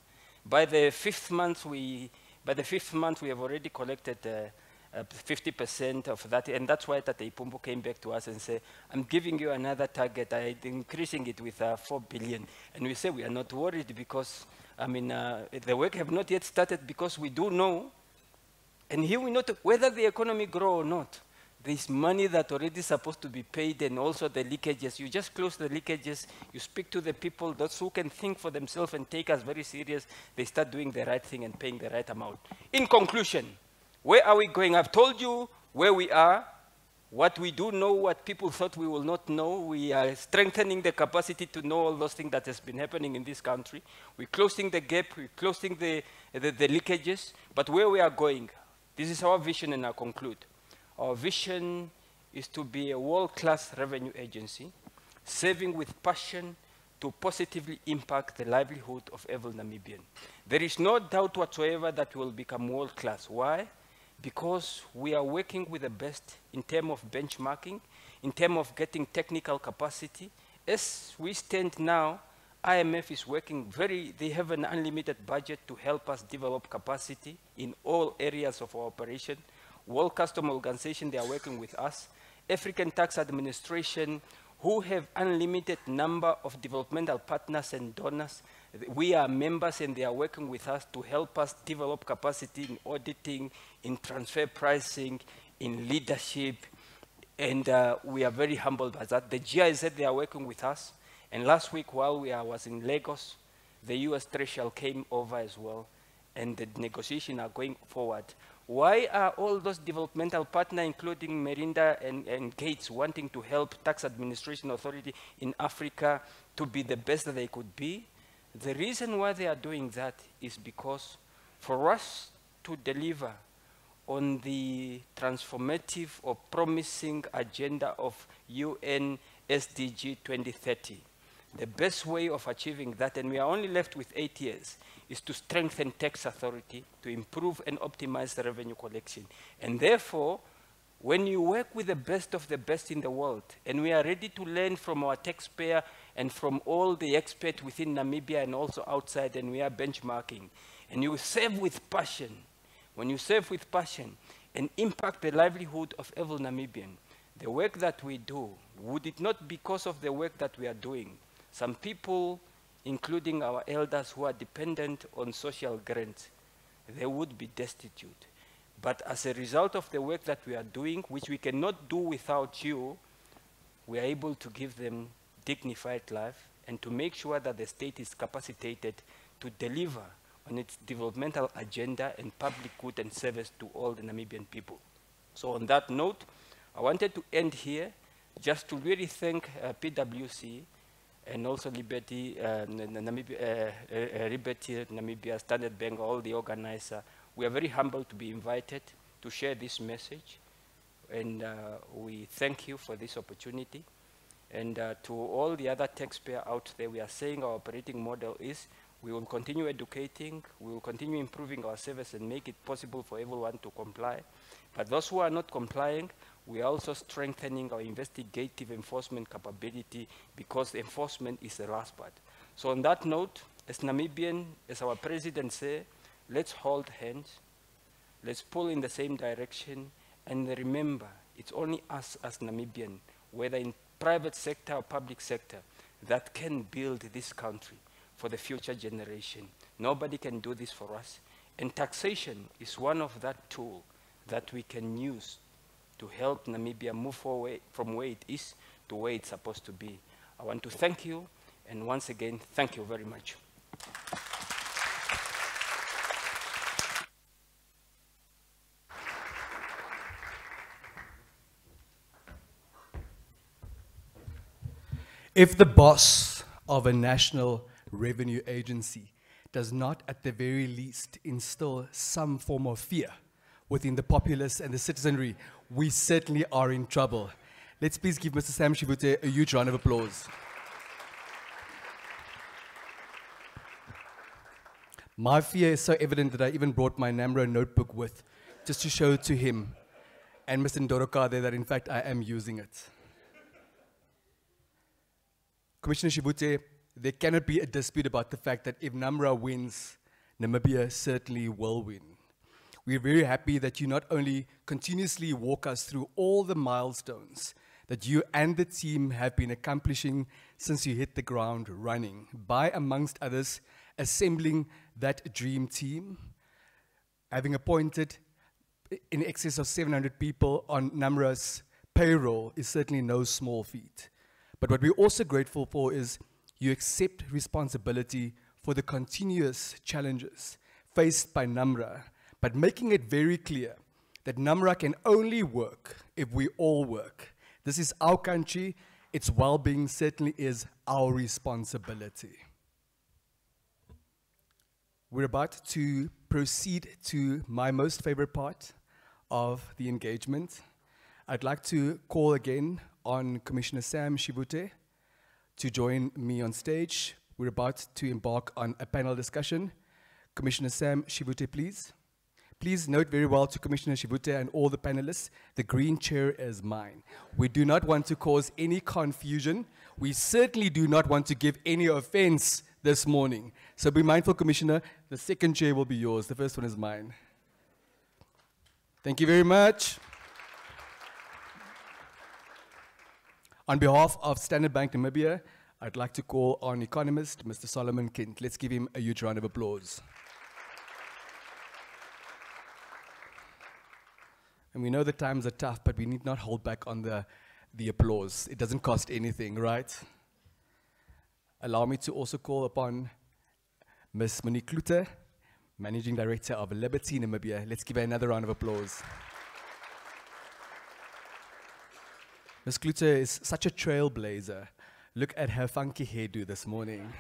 By the fifth month, we have already collected 50% of that, and that's why Tate Ipumbu came back to us and said, I'm giving you another target, I'm increasing it with 4 billion. And we say we are not worried because, I mean, the work have not yet started, because we do know, and here we know whether the economy grow or not, there's money that already supposed to be paid, and also the leakages. You just close the leakages, you speak to the people, those who can think for themselves and take us very serious, they start doing the right thing and paying the right amount. In conclusion, where are we going? I've told you where we are, what we do know, what people thought we will not know. We are strengthening the capacity to know all those things that has been happening in this country. We're closing the gap, we're closing the leakages, but where we are going, this is our vision, and I'll conclude. Our vision is to be a world-class revenue agency, serving with passion to positively impact the livelihood of every Namibian. There is no doubt whatsoever that we will become world-class. Why? Because we are working with the best in terms of benchmarking, in terms of getting technical capacity. As we stand now, IMF is working they have an unlimited budget to help us develop capacity in all areas of our operation. World Customs Organization, they are working with us. African Tax Administration, who have unlimited number of developmental partners and donors. We are members and they are working with us to help us develop capacity in auditing, in transfer pricing, in leadership, and we are very humbled by that. The GIZ, they are working with us. And last week, while I was in Lagos, the US Treasury came over as well, and the negotiations are going forward. Why are all those developmental partners, including Merinda and Gates, wanting to help Tax Administration Authority in Africa to be the best that they could be? The reason why they are doing that is because for us to deliver on the transformative or promising agenda of UN SDG 2030, the best way of achieving that, and we are only left with 8 years, is to strengthen tax authority, to improve and optimize the revenue collection. And therefore, when you work with the best of the best in the world, and we are ready to learn from our taxpayer and from all the experts within Namibia and also outside, and we are benchmarking, and you serve with passion, when you serve with passion and impact the livelihood of every Namibian, the work that we do, would it not because of the work that we are doing, some people, including our elders who are dependent on social grants, they would be destitute. But as a result of the work that we are doing, which we cannot do without you, we are able to give them dignified life and to make sure that the state is capacitated to deliver on its developmental agenda and public good and service to all the Namibian people. So on that note, I wanted to end here just to really thank PWC and also Liberty, Namibia, Standard Bank, all the organizers. We are very humbled to be invited to share this message, and we thank you for this opportunity. And to all the other taxpayers out there, we are saying our operating model is we will continue educating, we will continue improving our service and make it possible for everyone to comply. But those who are not complying, we are also strengthening our investigative enforcement capability because enforcement is the last part. So on that note, as Namibian, as our president said, let's hold hands, let's pull in the same direction, and remember, it's only us as Namibian, whether in private sector or public sector, that can build this country for the future generation. Nobody can do this for us. And taxation is one of that tool that we can use to help Namibia move forward from where it is to where it's supposed to be. I want to thank you, and once again, thank you very much. If the boss of a national revenue agency does not at the very least instill some form of fear within the populace and the citizenry, we certainly are in trouble. Let's please give Mr. Sam Shivute a huge round of applause. My fear is so evident that I even brought my NamRa notebook with, just to show to him and Mr. Ndoroka there that in fact I am using it. Commissioner Shivute, there cannot be a dispute about the fact that if NamRa wins, Namibia certainly will win. We're very happy that you not only continuously walk us through all the milestones that you and the team have been accomplishing since you hit the ground running, by, amongst others, assembling that dream team, having appointed in excess of 700 people on NamRa's payroll is certainly no small feat. But what we're also grateful for is you accept responsibility for the continuous challenges faced by NamRa, but making it very clear that NamRa can only work if we all work. This is our country. Its well-being certainly is our responsibility. We're about to proceed to my most favorite part of the engagement. I'd like to call again on Commissioner Sam Shivute to join me on stage. We're about to embark on a panel discussion. Commissioner Sam Shivute, please. Please note very well to Commissioner Shivute and all the panelists, the green chair is mine. We do not want to cause any confusion we certainly do not want to give any offense this morning. So be mindful, Commissioner. The second chair will be yours. The first one is mine. Thank you very much. On behalf of Standard Bank Namibia, I'd like to call on economist, Mr. Solomon Kint. Let's give him a huge round of applause. And we know the times are tough, but we need not hold back on the applause. It doesn't cost anything, right? Allow me to also call upon Ms. Monique Klute, Managing Director of Liberty Namibia. Let's give her another round of applause. Ms. Klute is such a trailblazer. Look at her funky hairdo this morning.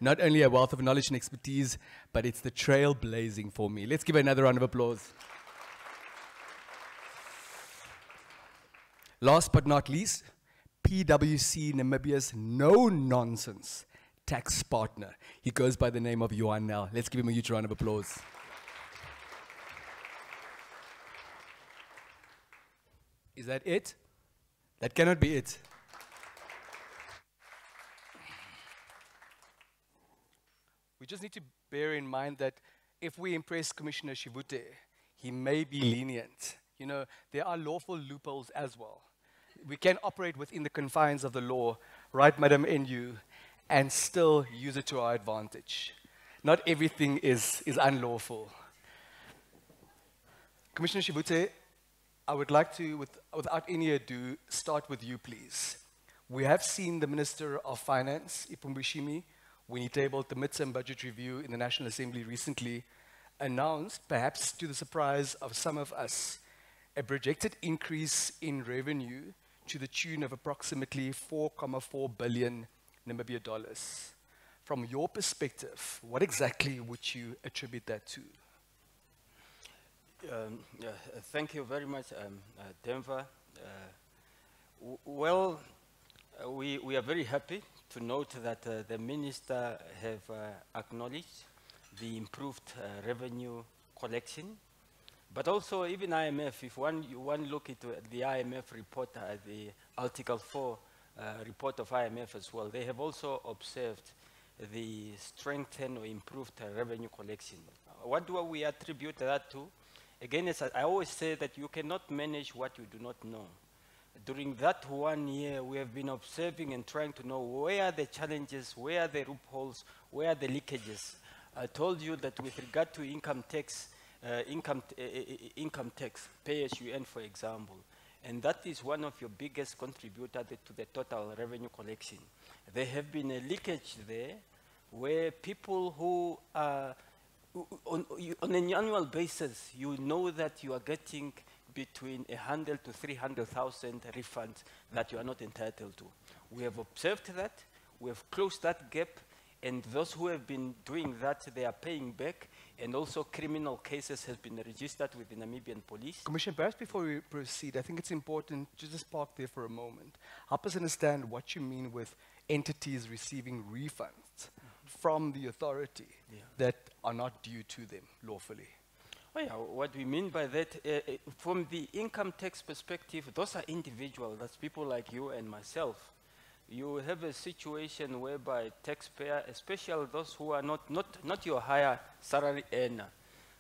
Not only a wealth of knowledge and expertise, but it's the trailblazing for me. Let's give her another round of applause. Last but not least, PWC Namibia's no-nonsense tax partner. He goes by the name of Johan Nel. Let's give him a huge round of applause. Is that it? That cannot be it. We just need to bear in mind that if we impress Commissioner Shivute, he may be lenient. You know, there are lawful loopholes as well. We can operate within the confines of the law, right, Madam NU, and still use it to our advantage. Not everything is unlawful. Commissioner Shivute, I would like to, without any ado, start with you, please. We have seen the Minister of Finance, Ipumbishimi, when he tabled the midterm budget review in the National Assembly recently, announced, perhaps to the surprise of some of us, a projected increase in revenue to the tune of approximately 4.4 billion Namibia dollars. From your perspective, what exactly would you attribute that to? Thank you very much, Denver. We are very happy to note that the Minister have acknowledged the improved revenue collection. But also, even IMF, if one look at the IMF report, the Article 4 report of IMF as well, they have also observed the strengthened or improved revenue collection. What do we attribute that to? Again, as I always say that you cannot manage what you do not know. During that 1 year, we have been observing and trying to know where are the challenges, where are the loopholes, where are the leakages. I told you that with regard to income tax, pay as you earn, for example, and that is one of your biggest contributors to the total revenue collection. There have been a leakage there where people who are, on an annual basis, you know that you are getting between 100 to 300,000 refunds that you are not entitled to. We have observed that, we have closed that gap, and those who have been doing that, they are paying back, and also criminal cases have been registered with the Namibian police. Commissioner, perhaps before we proceed, I think it's important to just park there for a moment. Help us understand what you mean with entities receiving refunds from the authority that are not due to them lawfully. Oh yeah, what we mean by that, from the income tax perspective, those are individuals, that's people like you and myself. You have a situation whereby taxpayer, especially those who are not your higher salary earner,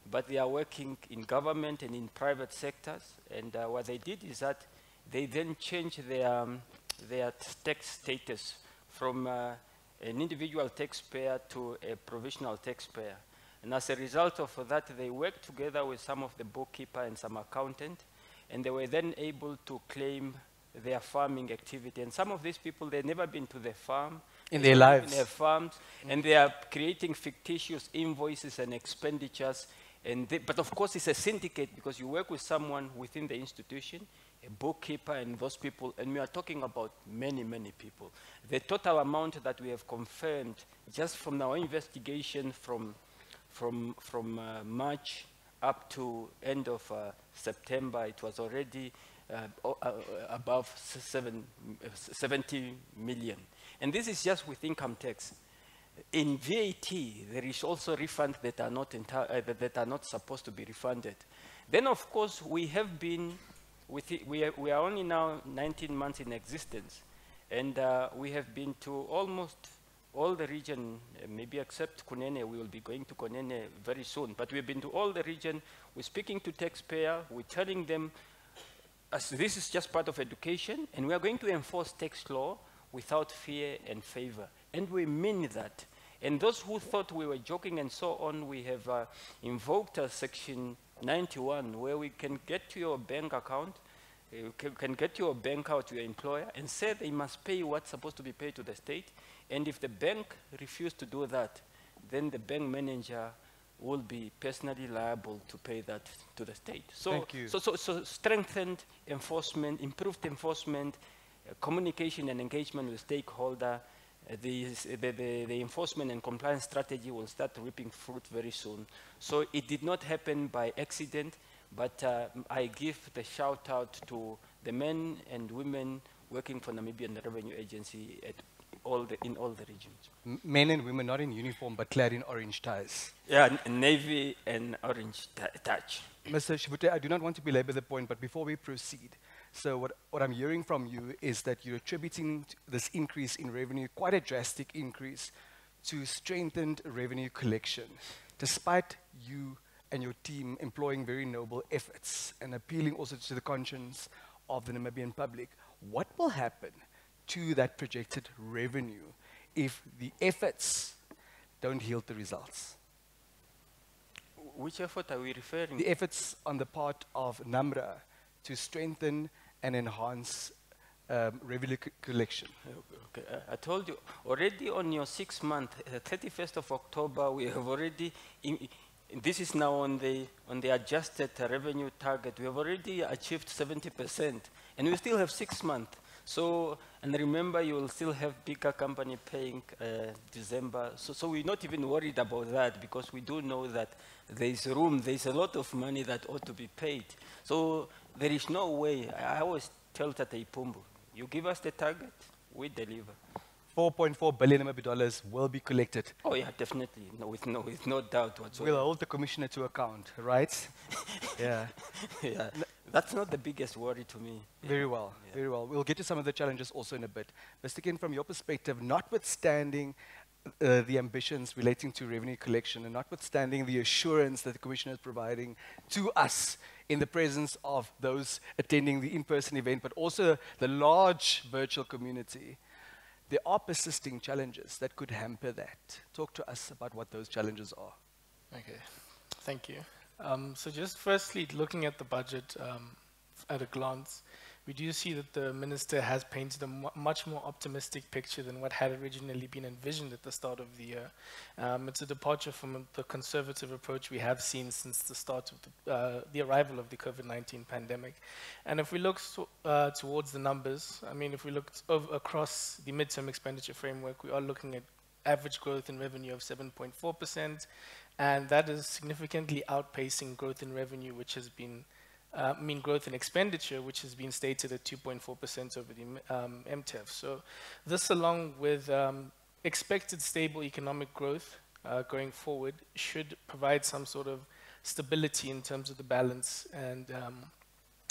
but they are working in government and in private sectors, and what they did is that they then changed their tax status from an individual taxpayer to a provisional taxpayer. And as a result of that, they worked together with some of the bookkeeper and some accountant, and they were then able to claim their farming activity. And some of these people, they've never been to the farm. In their lives. In their farms, and they are creating fictitious invoices and expenditures. And but of course, it's a syndicate because you work with someone within the institution, a bookkeeper and those people, and we are talking about many, many people. The total amount that we have confirmed just from our investigation from March up to end of September, it was already above 70 million. And this is just with income tax. In VAT, there is also refunds that are not supposed to be refunded. Then, of course, we have been, we are only now 19 months in existence. And we have been to almost all the region, maybe except Kunene. We will be going to Kunene very soon. But we've been to all the region. We're speaking to taxpayer. We're telling them, as this is just part of education, and we are going to enforce tax law without fear and favor. And we mean that. And those who thought we were joking and so on, we have invoked Section 91, where we can get to your bank account, you can get your bank out to your employer and say they must pay what's supposed to be paid to the state. And if the bank refuses to do that, then the bank manager will be personally liable to pay that to the state. So, Thank you. so strengthened enforcement, improved enforcement, communication and engagement with stakeholder. The enforcement and compliance strategy will start reaping fruit very soon. So it did not happen by accident, but I give the shout out to the men and women working for Namibian Revenue Agency in all the regions. Men and women not in uniform, but clad in orange ties. Yeah, navy and orange touch. Mr. Shivute, I do not want to belabor the point, but before we proceed, so what I'm hearing from you is that you're attributing this increase in revenue, quite a drastic increase, to strengthened revenue collection, despite you and your team employing very noble efforts and appealing also to the conscience of the Namibian public. What will happen to that projected revenue if the efforts don't yield the results? Which effort are we referring to? The efforts on the part of NamRa to strengthen and enhance revenue collection. Okay. I told you, already on your 6 month, 31st of October, we have already, this is now on the adjusted revenue target, we have already achieved 70%, and we still have 6 months. So, and remember, you will still have bigger company paying December. So we're not even worried about that, because we do know that there's room, there's a lot of money that ought to be paid. So there is no way. I always tell Tata Ipumbu, you give us the target, we deliver. $4.4 billion will be collected. Oh yeah, definitely, with no doubt whatsoever. We'll hold the commissioner to account, right? Yeah. Yeah. That's not the biggest worry to me. Very well, Yeah. very well. We'll get to some of the challenges also in a bit. Mr. Ken, from your perspective, notwithstanding the ambitions relating to revenue collection and notwithstanding the assurance that the Commissioner is providing to us in the presence of those attending the in-person event, but also the large virtual community, there are persisting challenges that could hamper that. Talk to us about what those challenges are. Okay, thank you. So just firstly, looking at the budget at a glance, we do see that the minister has painted a much more optimistic picture than what had originally been envisioned at the start of the year. It's a departure from the conservative approach we have seen since the start of the arrival of the COVID-19 pandemic. And if we look towards the numbers, I mean, if we look across the midterm expenditure framework, we are looking at average growth in revenue of 7.4%, and that is significantly outpacing growth in revenue, which has been growth in expenditure, which has been stated at 2.4% over the MTEF. So this, along with expected stable economic growth going forward, should provide some sort of stability in terms of the balance and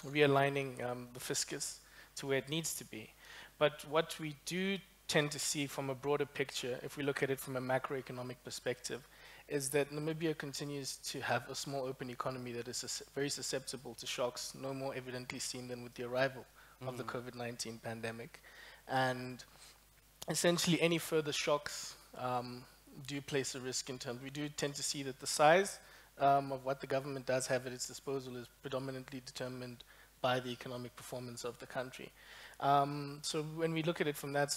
realigning the fiscus to where it needs to be. But what we do tend to see from a broader picture, if we look at it from a macroeconomic perspective, is that Namibia continues to have a small open economy that is very susceptible to shocks, no more evidently seen than with the arrival of the COVID-19 pandemic. And essentially any further shocks do place a risk in terms, we do tend to see that the size of what the government does have at its disposal is predominantly determined by the economic performance of the country. So when we look at it from that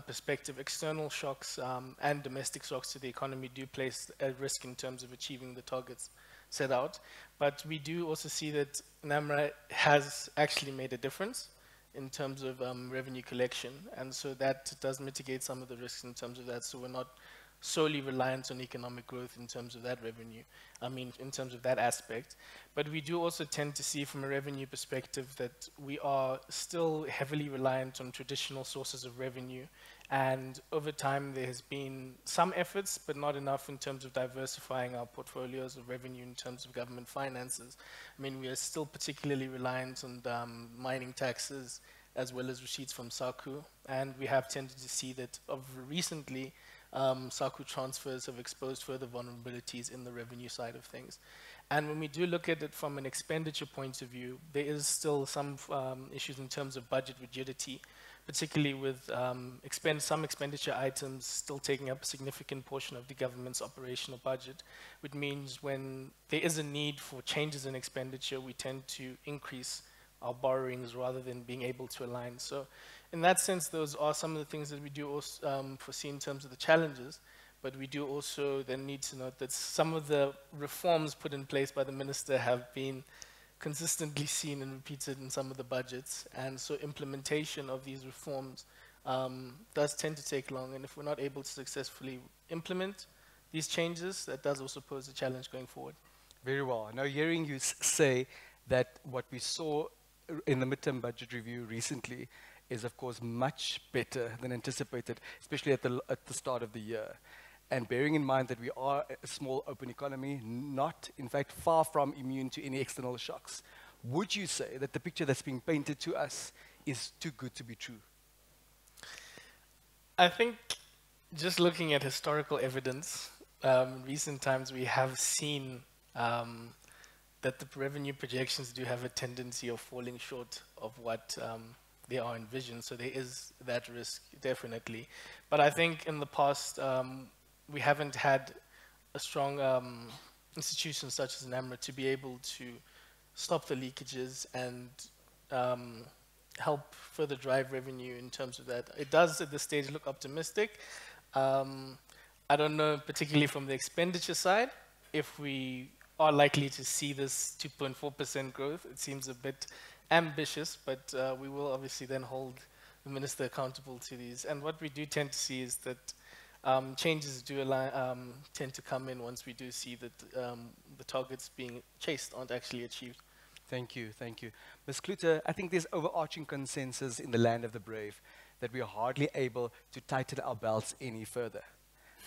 perspective, external shocks and domestic shocks to the economy do place a risk in terms of achieving the targets set out. But we do also see that NamRa has actually made a difference in terms of revenue collection, and so that does mitigate some of the risks in terms of that. So we're not solely reliant on economic growth in terms of that revenue, in terms of that aspect. But we do also tend to see from a revenue perspective that we are still heavily reliant on traditional sources of revenue, and over time there has been some efforts, but not enough in terms of diversifying our portfolios of revenue in terms of government finances. We are still particularly reliant on mining taxes as well as receipts from SACU. And we have tended to see that recently, SACU transfers have exposed further vulnerabilities in the revenue side of things. And when we do look at it from an expenditure point of view, there is still some issues in terms of budget rigidity, particularly with some expenditure items still taking up a significant portion of the government's operational budget, which means when there is a need for changes in expenditure, we tend to increase our borrowings rather than being able to align. So in that sense, those are some of the things that we do also foresee in terms of the challenges, but we do also then need to note that some of the reforms put in place by the minister have been consistently seen and repeated in some of the budgets, and so implementation of these reforms does tend to take long, and if we're not able to successfully implement these changes, that does also pose a challenge going forward. Very well. Now, hearing you say that what we saw in the midterm budget review recently is, of course, much better than anticipated, especially at the start of the year. And bearing in mind that we are a small open economy, not, in fact, far from immune to any external shocks, would you say that the picture that's being painted to us is too good to be true? I think just looking at historical evidence, in recent times we have seen that the revenue projections do have a tendency of falling short of what they are envisioned. So there is that risk, definitely. But I think in the past, we haven't had a strong institution such as NamRa to be able to stop the leakages and help further drive revenue in terms of that. It does at this stage look optimistic. I don't know, particularly from the expenditure side, if we are likely to see this 2.4% growth. It seems a bit ambitious, but we will obviously then hold the minister accountable to these. And what we do tend to see is that changes do tend to come in once we do see that the targets being chased aren't actually achieved. Thank you, thank you. Ms. Klute, I think there's overarching consensus in the land of the brave that we are hardly able to tighten our belts any further.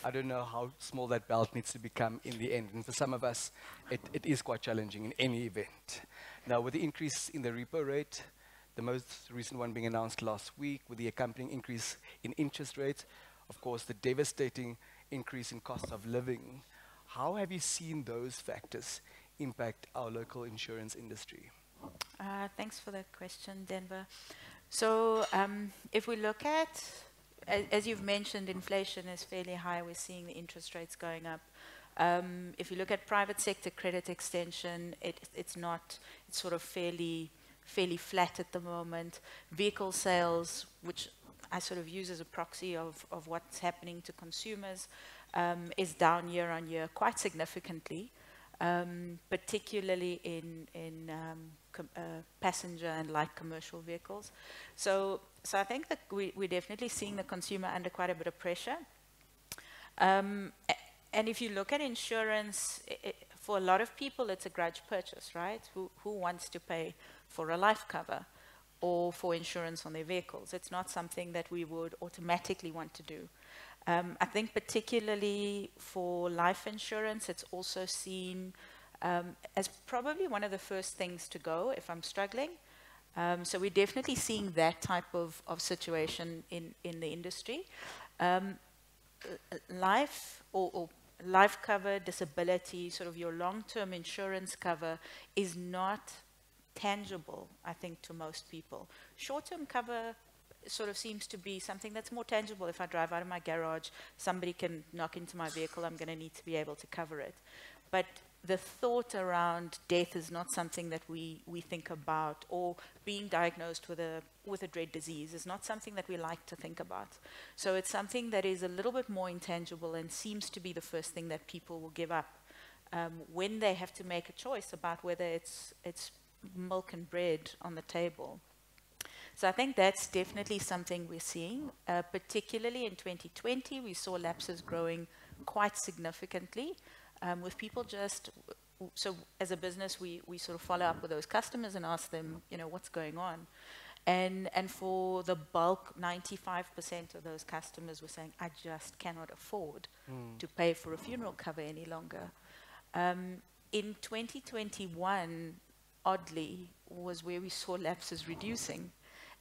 I don't know how small that belt needs to become in the end, and for some of us, it is quite challenging in any event. Now, with the increase in the repo rate, the most recent one being announced last week, with the accompanying increase in interest rates, of course, the devastating increase in cost of living, how have you seen those factors impact our local insurance industry? Thanks for that question, Denver. So if we look at, as you've mentioned, inflation is fairly high. We're seeing the interest rates going up. If you look at private sector credit extension, it's sort of fairly flat at the moment. Vehicle sales, which I sort of use as a proxy of what's happening to consumers, is down year on year quite significantly, particularly in passenger and light commercial vehicles. So I think that we're definitely seeing the consumer under quite a bit of pressure. And if you look at insurance, for a lot of people, it's a grudge purchase, right? Who wants to pay for a life cover or for insurance on their vehicles? It's not something that we would automatically want to do. I think particularly for life insurance, it's also seen as probably one of the first things to go if I'm struggling. So we're definitely seeing that type of situation in the industry. Life or life cover, disability, sort of your long-term insurance cover is not tangible, I think, to most people. Short-term cover sort of seems to be something that's more tangible. If I drive out of my garage, somebody can knock into my vehicle, I'm going to need to be able to cover it. But the thought around death is not something that we think about, or being diagnosed with a dread disease is not something that we like to think about. So it's something that is a little bit more intangible and seems to be the first thing that people will give up when they have to make a choice about whether it's milk and bread on the table. So I think that's definitely something we're seeing, particularly in 2020. We saw lapses growing quite significantly with people just, so as a business, we sort of follow up with those customers and ask them, what's going on? And for the bulk, 95% of those customers were saying, I just cannot afford to pay for a funeral cover any longer. In 2021, oddly, was where we saw lapses reducing.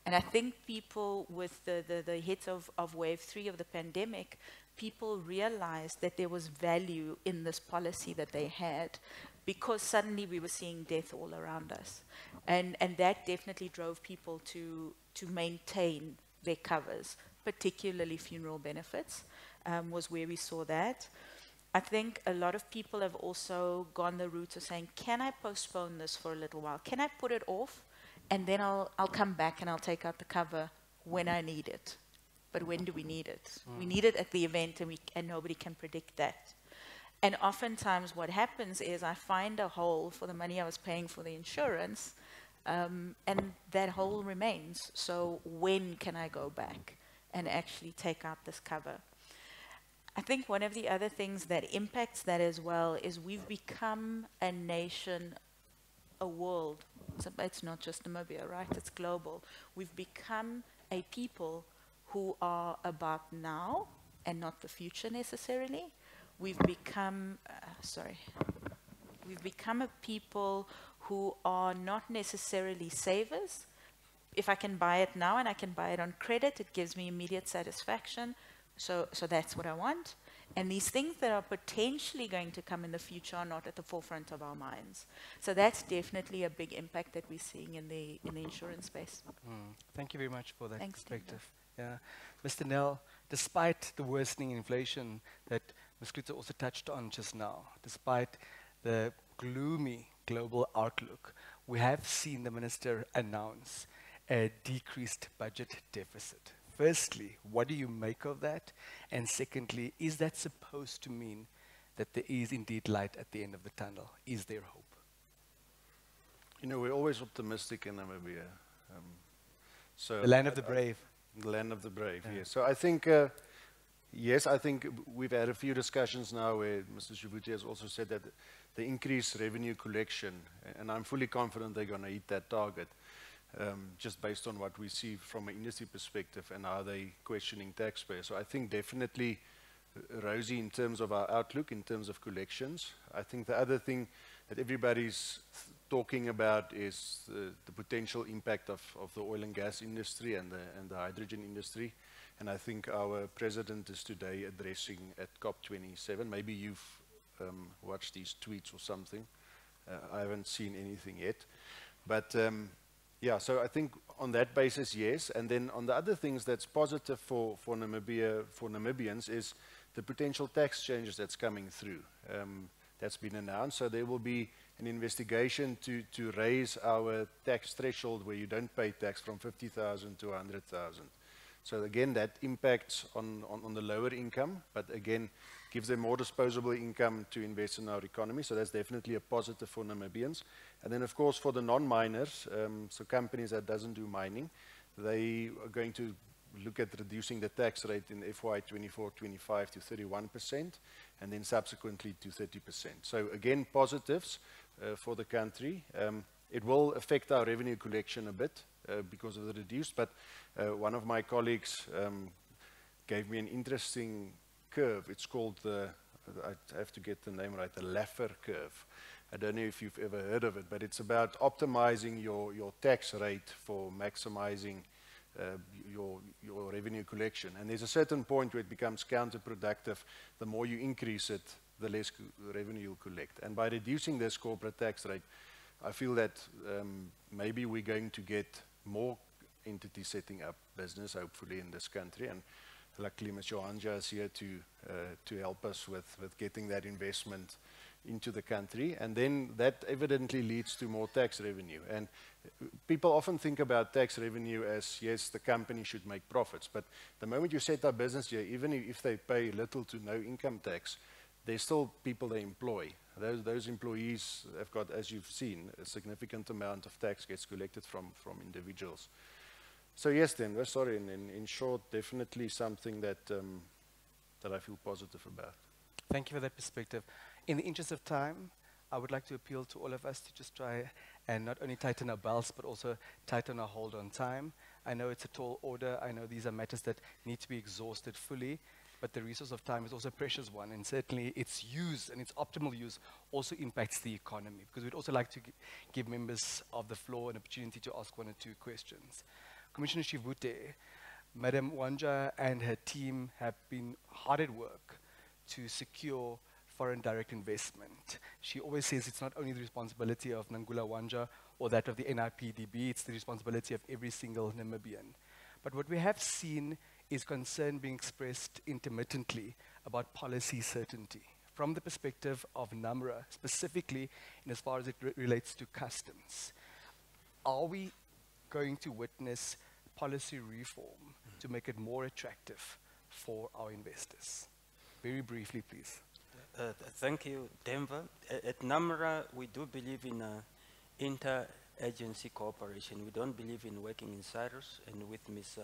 And I think people, with the hit of wave 3 of the pandemic, people realized that there was value in this policy that they had, because suddenly we were seeing death all around us. And that definitely drove people to maintain their covers, particularly funeral benefits, was where we saw that. I think a lot of people have also gone the route of saying, can I postpone this for a little while? Can I put it off? And then I'll come back and I'll take out the cover when I need it. But when do we need it? We need it at the event, and nobody can predict that. And oftentimes what happens is I find a hole for the money I was paying for the insurance, and that hole remains. So when can I go back and actually take out this cover? I think one of the other things that impacts that as well is we've become a nation, a world. It's not just Namibia, right? It's global. We've become a people who are about now and not the future necessarily. We've become, we've become a people who are not necessarily savers. If I can buy it now and I can buy it on credit, it gives me immediate satisfaction. So that's what I want. And these things that are potentially going to come in the future are not at the forefront of our minds. So that's definitely a big impact that we're seeing in the insurance space. Thank you very much for that Thanks, perspective. Yeah. Mr. Nel, despite the worsening inflation that Ms. Klute also touched on just now, despite the gloomy global outlook, we have seen the minister announce a decreased budget deficit. Firstly, what do you make of that? And secondly, is that supposed to mean that there is indeed light at the end of the tunnel? Is there hope? You know, we're always optimistic in Namibia. So The land of the brave. The land of the brave, yes. So I think, yes, I think we've had a few discussions now where Mr. Shivute has also said that the increased revenue collection, and I'm fully confident they're going to hit that target, just based on what we see from an industry perspective and how they're questioning taxpayers. So I think definitely rosy in terms of our outlook, in terms of collections. I think the other thing that everybody's talking about is the potential impact of the oil and gas industry and the hydrogen industry. And I think our president is today addressing at COP27. Maybe you've watched these tweets or something. I haven't seen anything yet. But yeah, so I think on that basis, yes. And then on the other things that's positive for Namibia, for Namibians, is the potential tax changes that's coming through. That's been announced. So there will be an investigation to raise our tax threshold where you don't pay tax from 50,000 to 100,000. So again, that impacts on the lower income, but again, gives them more disposable income to invest in our economy. So that's definitely a positive for Namibians. And then, of course, for the non-miners, so companies that doesn't do mining, they are going to look at reducing the tax rate in FY 24-25 to 31%, and then subsequently to 30%. So again, positives for the country. It will affect our revenue collection a bit because of the reduced, but one of my colleagues gave me an interesting curve. It's called the, I have to get the name right, the Laffer curve. I don't know if you've ever heard of it, but it's about optimizing your tax rate for maximizing your revenue collection. And there's a certain point where it becomes counterproductive. The more you increase it, the less revenue you'll collect. And by reducing this corporate tax rate, I feel that maybe we're going to get more entities setting up business, hopefully, in this country. And luckily, Ms. Johanja is here to help us with getting that investment into the country. And then that evidently leads to more tax revenue. And people often think about tax revenue as, yes, the company should make profits. But the moment you set up business here, even if they pay little to no income tax, there's still people they employ. Those employees have got, as you've seen, a significant amount of tax gets collected from individuals. So yes, then, sorry, in short, definitely something that I feel positive about. Thank you for that perspective. In the interest of time, I would like to appeal to all of us to just try and not only tighten our belts, but also tighten our hold on time. I know it's a tall order. I know these are matters that need to be exhausted fully, but the resource of time is also a precious one, and certainly its use and its optimal use also impacts the economy, because we'd also like to give members of the floor an opportunity to ask one or two questions. Commissioner Shivute, Madam Wanja and her team have been hard at work to secure foreign direct investment. She always says it's not only the responsibility of Nangula Wanja or that of the NIPDB, it's the responsibility of every single Namibian. But what we have seen is concern being expressed intermittently about policy certainty from the perspective of NamRa, specifically in as far as it relates to customs. Are we going to witness policy reform to make it more attractive for our investors? Very briefly, please. Thank you, Denver. At NamRa, we do believe in inter-agency cooperation. We don't believe in working in silos, and with Ms.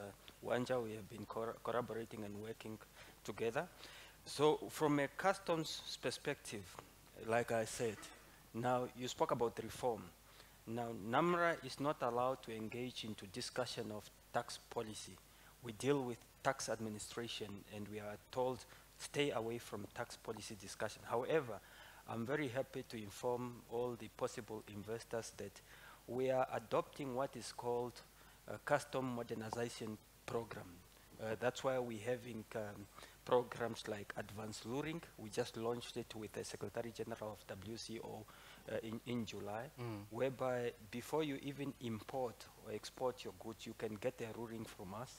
Wanja, we have been collaborating and working together. So from a customs perspective, like I said, now you spoke about reform. Now, NamRa is not allowed to engage into discussion of tax policy. We deal with tax administration, and we are told stay away from tax policy discussion. However, I'm very happy to inform all the possible investors that we are adopting what is called a custom modernization program. That's why we're having programs like advanced luring. We just launched it with the Secretary General of WCO in July, whereby before you even import or export your goods, you can get a ruling from us.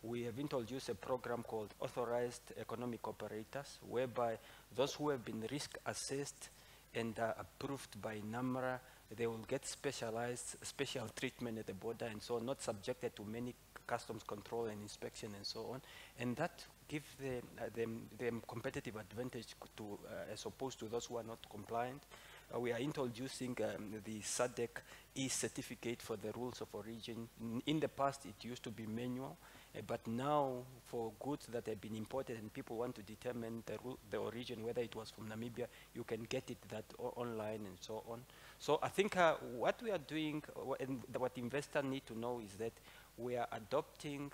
We have introduced a program called Authorized Economic Operators, whereby those who have been risk assessed and are approved by NamRa, they will get special treatment at the border and so on, not subjected to many customs control and inspection and so on. And that gives them competitive advantage to, as opposed to those who are not compliant. We are introducing the SADC e-certificate for the rules of origin. In the past, it used to be manual, but now for goods that have been imported and people want to determine the origin, whether it was from Namibia, you can get it online and so on. So I think what we are doing, and what investors need to know is that we are adopting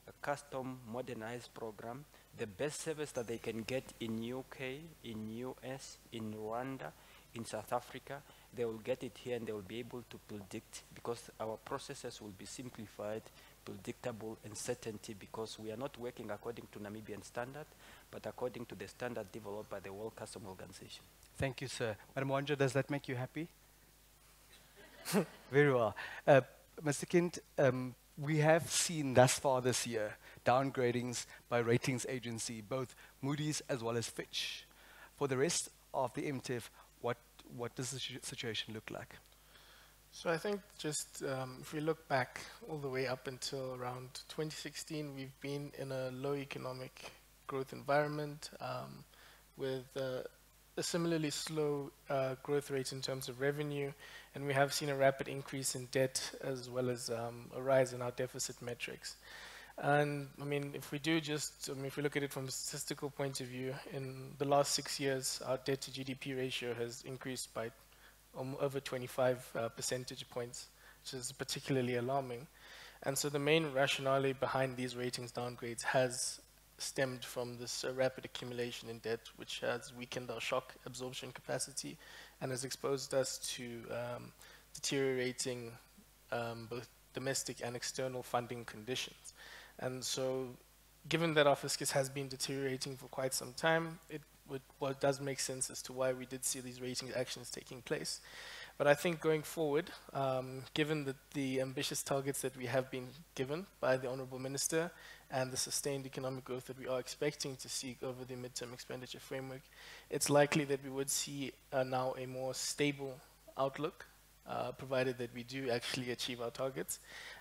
a custom modernized program, the best service that they can get in UK, in US, in Rwanda, in South Africa. They will get it here and they will be able to predict, because our processes will be simplified, predictable, and certainty, because we are not working according to Namibian standard, but according to the standard developed by the World Customs Organization. Thank you, sir. Madam Wanja, does that make you happy? Very well. Mr. Kint, we have seen thus far this year downgradings by ratings agency, both Moody's as well as Fitch. For the rest of the MTIF, what does the situation look like? So I think just if we look back all the way up until around 2016, we've been in a low economic growth environment with a similarly slow growth rate in terms of revenue, and we have seen a rapid increase in debt as well as a rise in our deficit metrics. And I mean, if we do just, if we look at it from a statistical point of view, in the last 6 years, our debt to GDP ratio has increased by over 25 percentage points, which is particularly alarming. And so the main rationale behind these ratings downgrades has stemmed from this rapid accumulation in debt, which has weakened our shock absorption capacity and has exposed us to deteriorating both domestic and external funding conditions. And so given that our fiscus has been deteriorating for quite some time, it does make sense as to why we did see these rating actions taking place. But I think going forward, given that the ambitious targets that we have been given by the Honourable Minister and the sustained economic growth that we are expecting to see over the midterm expenditure framework, it's likely that we would see now a more stable outlook, provided that we do actually achieve our targets.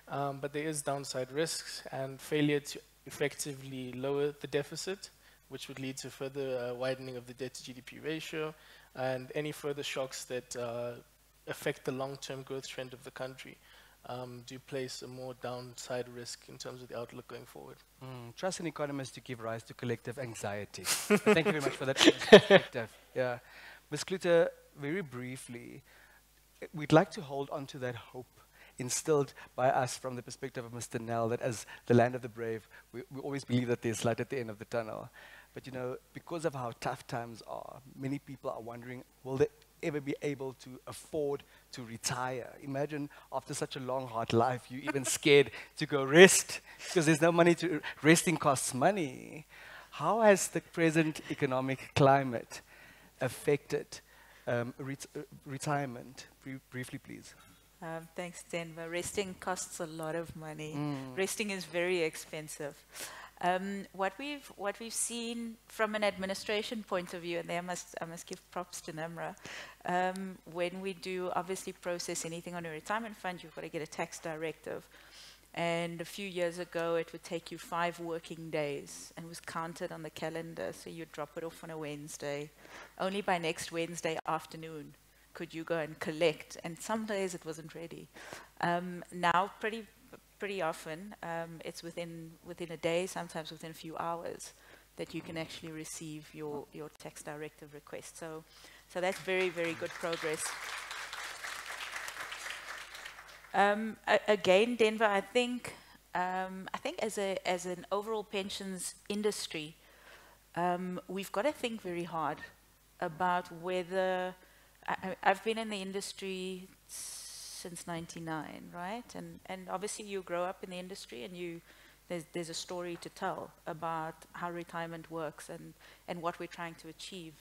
But there is downside risks, and failure to effectively lower the deficit, which would lead to further widening of the debt to GDP ratio, and any further shocks that affect the long-term growth trend of the country, do place a more downside risk in terms of the outlook going forward. Trust in economists to give rise to collective anxiety. Thank you very much for that perspective. Yeah. Ms. Kluter, very briefly, we'd like to hold on to that hope instilled by us from the perspective of Mr. Nell, that as the land of the brave, we always believe that there's light at the end of the tunnel. But you know, because of how tough times are, many people are wondering, will ever be able to afford to retire. Imagine after such a long, hard life, you're even scared to go rest because there's no money to, resting costs money. How has the present economic climate affected retirement? Briefly, please. Thanks, Denver. Resting costs a lot of money. Resting is very expensive. What we've seen from an administration point of view, and there I must give props to NamRa, when we do obviously process anything on a retirement fund, you've got to get a tax directive. And a few years ago, it would take you 5 working days, and it was counted on the calendar. So you'd drop it off on a Wednesday. Only by next Wednesday afternoon could you go and collect, and some days it wasn't ready. Now, pretty often, it's within a day, sometimes within a few hours, that you can actually receive your tax directive request. So that's very, very good progress. Again, Denver, I think as an overall pensions industry, we've got to think very hard about whether I've been in the industry since '99, right? And obviously you grow up in the industry and there's a story to tell about how retirement works and what we're trying to achieve.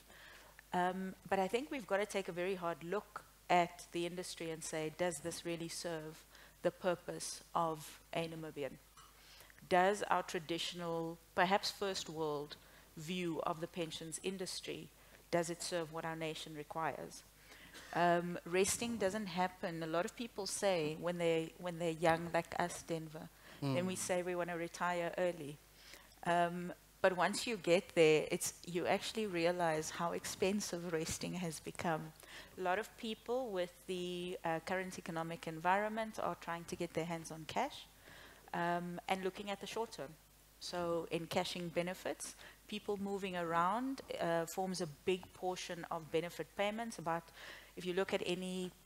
But I think we've got to take a very hard look at the industry and say, does this really serve the purpose of a Namibian? Does our traditional, perhaps first world view of the pensions industry, does it serve what our nation requires? Resting doesn't happen. A lot of people say when they're young, like us, Denver, then we say we want to retire early. But once you get there, you actually realize how expensive resting has become. A lot of people with the current economic environment are trying to get their hands on cash and looking at the short term. So in cashing benefits, people moving around forms a big portion of benefit payments. If you look at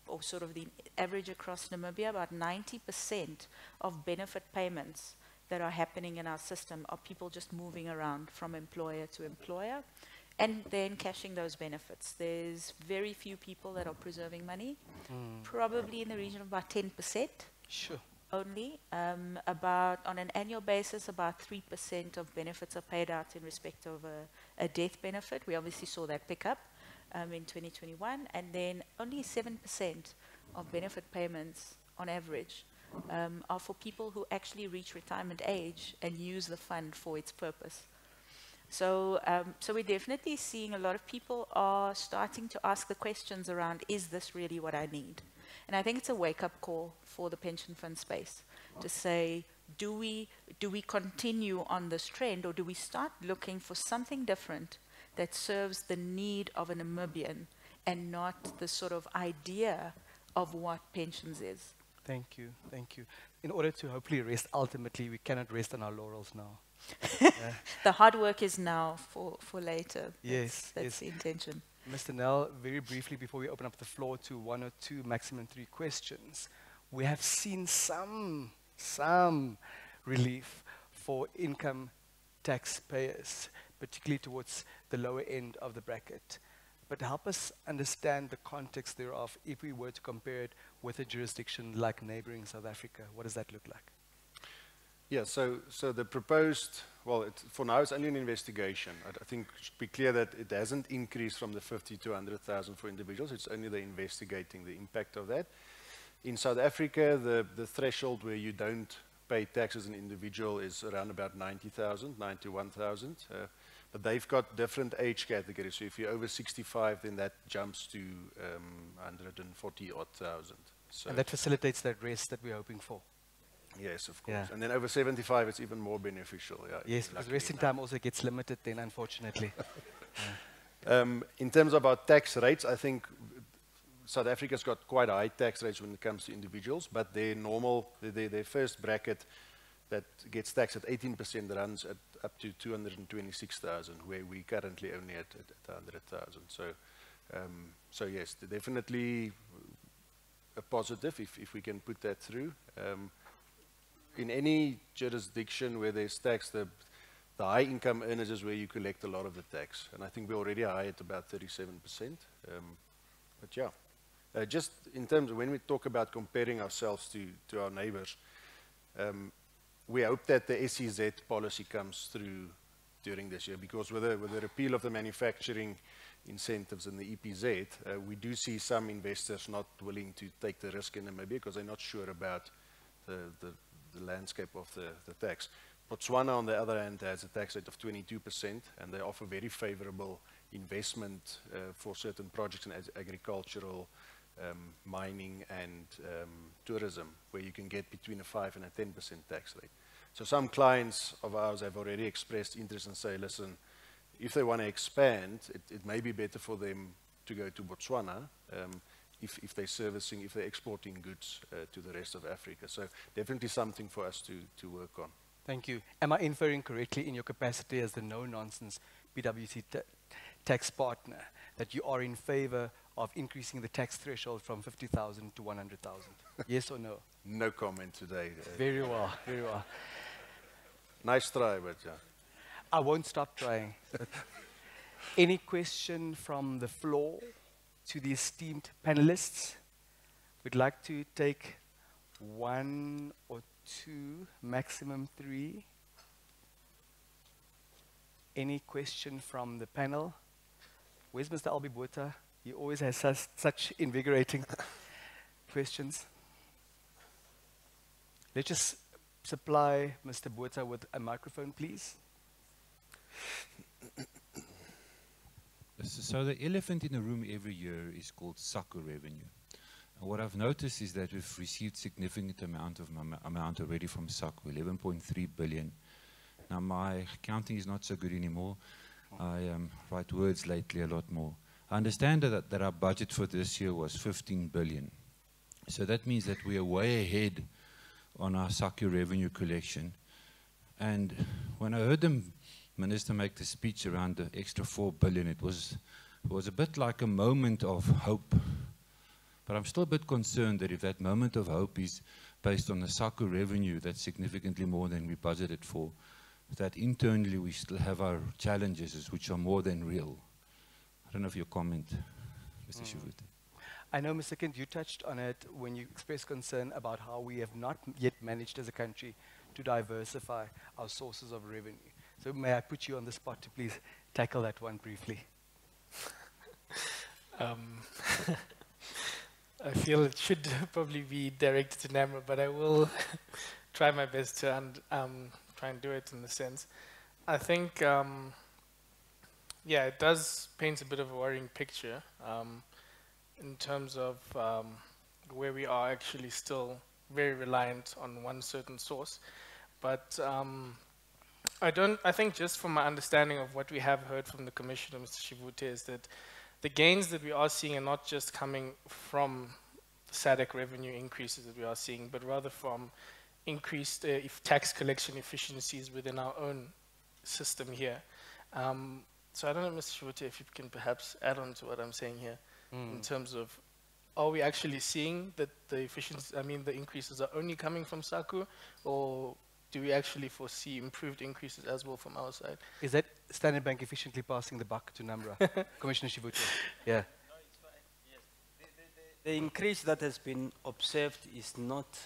or sort of the average across Namibia, about 90% of benefit payments that are happening in our system are people just moving around from employer to employer and then cashing those benefits. There's very few people that are preserving money, probably in the region of about 10%. Sure. Only. On an annual basis, about 3% of benefits are paid out in respect of a death benefit. We obviously saw that pick up in 2021, and then only 7% of benefit payments on average are for people who actually reach retirement age and use the fund for its purpose. So we're definitely seeing a lot of people are starting to ask the questions around, is this really what I need? And I think it's a wake-up call for the pension fund space to say, do we continue on this trend, or do we start looking for something different that serves the need of a Namibian and not the sort of idea of what pensions is? Thank you, thank you. In order to hopefully rest ultimately, we cannot rest on our laurels now. The hard work is now for later. Yes, that's the intention. Mr. Nell, very briefly before we open up the floor to 1 or 2, maximum 3 questions, we have seen some relief for income taxpayers, particularly towards the lower end of the bracket. But help us understand the context thereof if we were to compare it with a jurisdiction like neighboring South Africa. What does that look like? Yeah, so the proposed, well, for now it's only an investigation. I think it should be clear that it hasn't increased from the 50 to 100,000 for individuals. It's only the investigating the impact of that. In South Africa, the threshold where you don't pay tax as an individual is around about 90,000, 91,000. But they've got different age categories. So if you're over 65, then that jumps to 140-odd thousand. So and that facilitates that rest that we're hoping for. Yes, of course. Yeah. And then over 75, it's even more beneficial. Yeah, Yes, because resting time also gets limited then, unfortunately. In terms of our tax rates, I think South Africa's got quite high tax rates when it comes to individuals, but their first bracket that gets taxed at 18% runs at up to 226,000, where we currently only at 100,000. So yes, definitely a positive if we can put that through. In any jurisdiction where there's tax, the high income earners is where you collect a lot of the tax. And I think we're already high at about 37%. But yeah, just in terms of when we talk about comparing ourselves to our neighbors, we hope that the SEZ policy comes through during this year, because with the repeal of the manufacturing incentives in the EPZ, we do see some investors not willing to take the risk in Namibia because they're not sure about the landscape of the tax. Botswana, on the other hand, has a tax rate of 22%, and they offer very favorable investment for certain projects in agricultural, mining, and tourism, where you can get between a 5 and a 10% tax rate. So some clients of ours have already expressed interest and say, listen, if they want to expand, it may be better for them to go to Botswana if they're exporting goods to the rest of Africa. So definitely something for us to work on. Thank you. Am I inferring correctly in your capacity as the no-nonsense PWC tax partner that you are in favor of increasing the tax threshold from 50,000 to 100,000? Yes or no? No comment today. Very well, very well. Nice try, but yeah. I won't stop trying. Any question from the floor to the esteemed panelists? We'd like to take 1 or 2, maximum 3. Any question from the panel? Where's Mr. Albi Botha? He always has such invigorating questions. Let's just supply Mr. Botha with a microphone, please. So the elephant in the room every year is called SACU revenue. And what I've noticed is that we've received significant amount already from SACU, 11.3 billion. Now my counting is not so good anymore. I write words lately a lot more. I understand that our budget for this year was 15 billion. So that means that we are way ahead on our SACU revenue collection. And when I heard the Minister make the speech around the extra 4 billion, it was a bit like a moment of hope. But I'm still a bit concerned that if that moment of hope is based on the SACU revenue that's significantly more than we budgeted for, that internally we still have our challenges which are more than real. I don't know if your comment, Mr. Shivute. I know, Mr. Kent, you touched on it when you expressed concern about how we have not yet managed as a country to diversify our sources of revenue. So may I put you on the spot to please tackle that one briefly? I feel it should probably be directed to NamRa, but I will try my best to try and do it in the sense. I think, yeah, it does paint a bit of a worrying picture in terms of where we are actually still very reliant on one certain source. But I think just from my understanding of what we have heard from the Commissioner, Mr. Shivute, is that the gains that we are seeing are not just coming from the SADC revenue increases that we are seeing, but rather from increased tax collection efficiencies within our own system here. So I don't know, Mr. Shivute, if you can perhaps add on to what I'm saying here in terms of, are we actually seeing that the increases are only coming from SACU, or do we actually foresee improved increases as well from our side? Is that Standard Bank efficiently passing the buck to NamRa? Commissioner Shivute. Yeah. No, it's fine. Yes. The increase that has been observed is not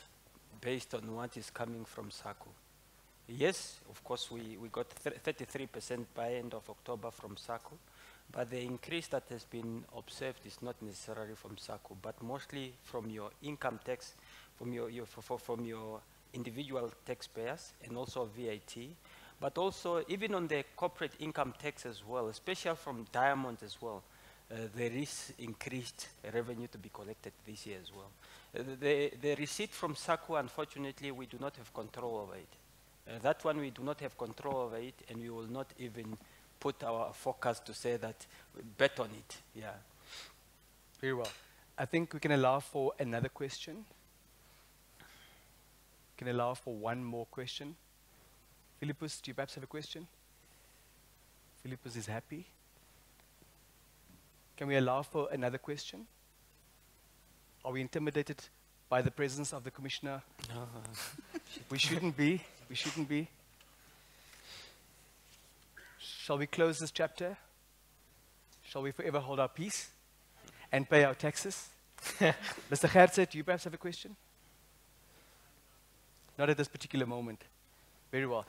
based on what is coming from SACU. Yes, of course, we got 33% by end of October from SACU, but the increase that has been observed is not necessarily from SACU, but mostly from your income tax, from your individual taxpayers, and also VAT, but also even on the corporate income tax as well, especially from diamond as well. There is increased revenue to be collected this year as well. The receipt from SACU, unfortunately, we do not have control over it. That one we do not have control over it, and we will not even put our focus to say that we bet on it. Yeah. Very well. I think we can allow for another question. Can allow for one more question. Philippus, do you perhaps have a question? Philippus is happy. Can we allow for another question? Are we intimidated by the presence of the Commissioner? No. We shouldn't be. We shouldn't be. Shall we close this chapter? Shall we forever hold our peace? and pay our taxes. Mr. Gertz, do you perhaps have a question? Not at this particular moment. Very well.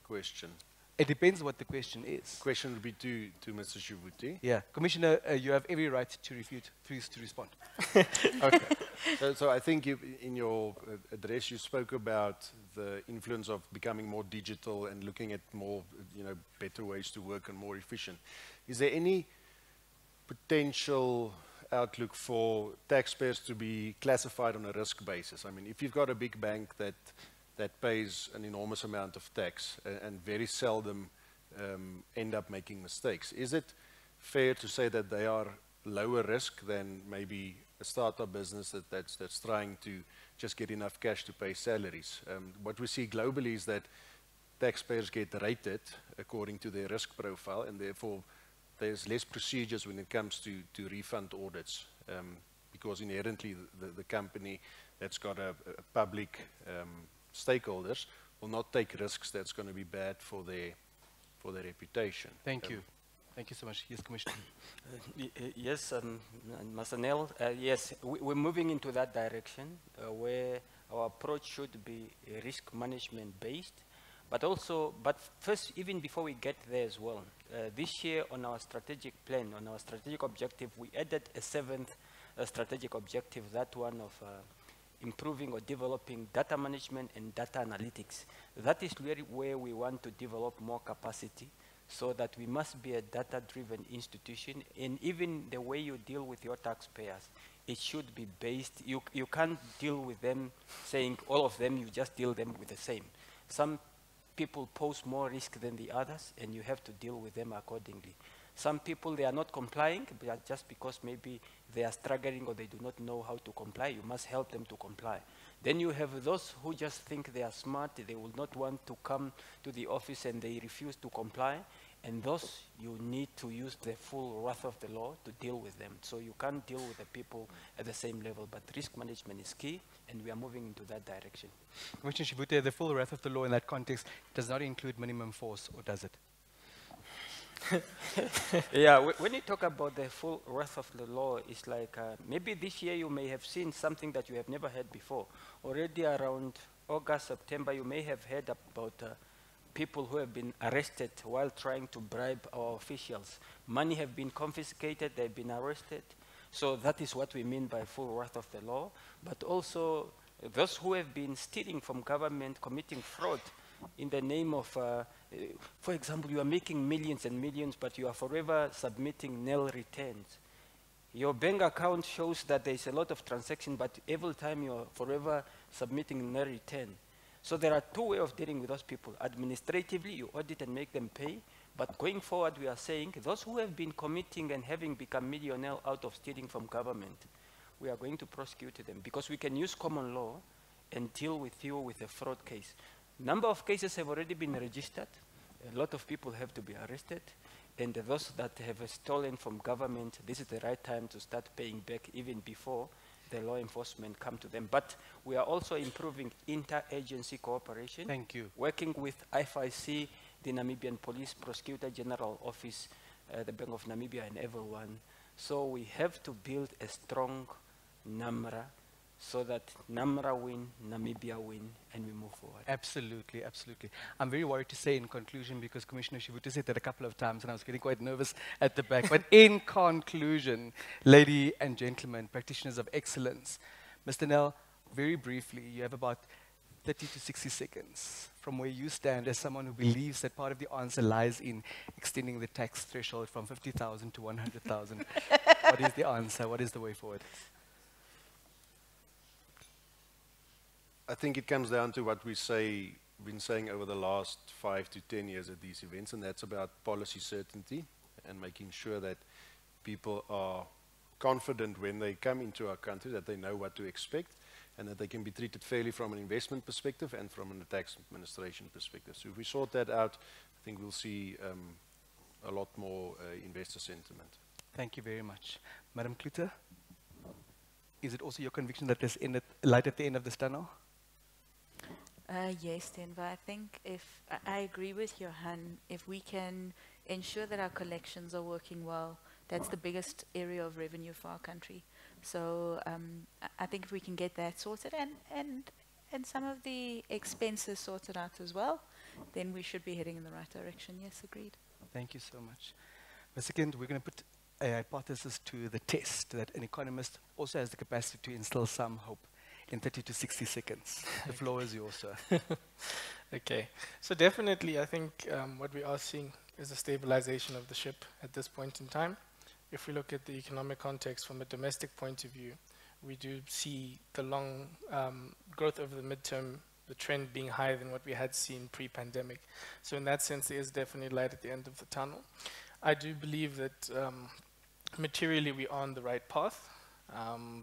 Question. It depends what the question is. Question would be to Mr. Shivute. Yeah. Commissioner, you have every right to refute. Please to respond. Okay. So I think in your address you spoke about the influence of becoming more digital and looking at more, better ways to work and more efficient. Is there any potential outlook for taxpayers to be classified on a risk basis? I mean, if you've got a big bank that pays an enormous amount of tax and very seldom end up making mistakes, is it fair to say that they are lower risk than maybe a startup business that's trying to just get enough cash to pay salaries? What we see globally is that taxpayers get rated according to their risk profile, and therefore there's less procedures when it comes to refund audits, because inherently the company that's got a public stakeholders will not take risks that's going to be bad for their reputation. Thank you. Thank you so much. Yes, Commissioner. Yes, Mr. Nel, yes, we're moving into that direction where our approach should be risk management based, but first, even before we get there as well, this year on our strategic plan, on our strategic objective, we added a 7th strategic objective, that one of improving or developing data management and data analytics. That is really where we want to develop more capacity, so that we must be a data-driven institution, and even the way you deal with your taxpayers, it should be based, you can't deal with them saying all of them, you just deal them with the same. Some people pose more risk than the others, and you have to deal with them accordingly. Some people, they are not complying, but just because maybe they are struggling or they do not know how to comply, you must help them to comply. Then you have those who just think they are smart, they will not want to come to the office and they refuse to comply, and those you need to use the full wrath of the law to deal with them. So you can't deal with the people at the same level, but risk management is key, and we are moving into that direction. Commissioner Shivute, the full wrath of the law in that context does not include minimum force, or does it? Yeah, when you talk about the full wrath of the law, it's like maybe this year you may have seen something that you have never heard before. Already around August, September, you may have heard about people who have been arrested while trying to bribe our officials. Money have been confiscated, they've been arrested. So that is what we mean by full wrath of the law. But also those who have been stealing from government, committing fraud in the name of, for example, you are making millions and millions, but you are forever submitting nil returns. Your bank account shows that there is a lot of transaction, but every time you are forever submitting nil return. So there are two ways of dealing with those people. Administratively, you audit and make them pay, but going forward, we are saying those who have been committing and having become millionaire out of stealing from government, we are going to prosecute them, because we can use common law and deal with you with a fraud case. Number of cases have already been registered. A lot of people have to be arrested. And those that have stolen from government, this is the right time to start paying back even before the law enforcement come to them. But we are also improving inter-agency cooperation. Thank you. Working with IFIC, the Namibian Police Prosecutor General Office, the Bank of Namibia, and everyone. So we have to build a strong NamRa, so that NamRa win, Namibia win, and we move forward. Absolutely, absolutely. I'm very worried to say in conclusion, because Commissioner Shivute said that a couple of times and I was getting quite nervous at the back. But in conclusion, ladies and gentlemen, practitioners of excellence, Mr. Nel, very briefly, you have about 30 to 60 seconds from where you stand as someone who believes that part of the answer lies in extending the tax threshold from 50,000 to 100,000. What is the answer? What is the way forward? I think it comes down to what we've been saying over the last 5 to 10 years at these events, and that's about policy certainty and making sure that people are confident when they come into our country, that they know what to expect, and that they can be treated fairly from an investment perspective and from a tax administration perspective. So if we sort that out, I think we'll see a lot more investor sentiment. Thank you very much. Madam Kluter, is it also your conviction that there's light at the end of this tunnel? Yes, Denver. I think I agree with Johan. If we can ensure that our collections are working well, That's the biggest area of revenue for our country. So I think if we can get that sorted and some of the expenses sorted out as well, then we should be heading in the right direction. Yes, agreed. Thank you so much. Ms. Kind, we're going to put a hypothesis to the test that an economist also has the capacity to instill some hope in 30 to 60 seconds. The floor is yours, sir. Okay, so definitely I think what we are seeing is a stabilization of the ship at this point in time. If we look at the economic context from a domestic point of view, we do see the long growth over the midterm, the trend being higher than what we had seen pre-pandemic. So in that sense, there is definitely light at the end of the tunnel. I do believe that materially we are on the right path,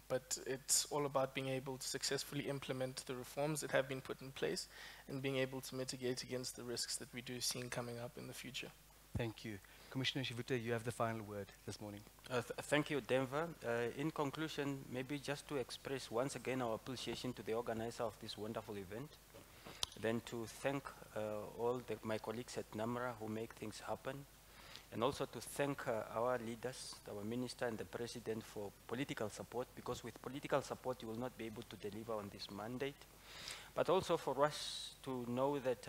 but it's all about being able to successfully implement the reforms that have been put in place and being able to mitigate against the risks that we do see coming up in the future. Thank you. Commissioner Shivute, you have the final word this morning. Thank you, Denver. In conclusion, maybe just to express once again our appreciation to the organizer of this wonderful event, then to thank all my colleagues at NamRa who make things happen, and also to thank our leaders, our minister and the president for political support, because with political support you will not be able to deliver on this mandate. But also for us to know that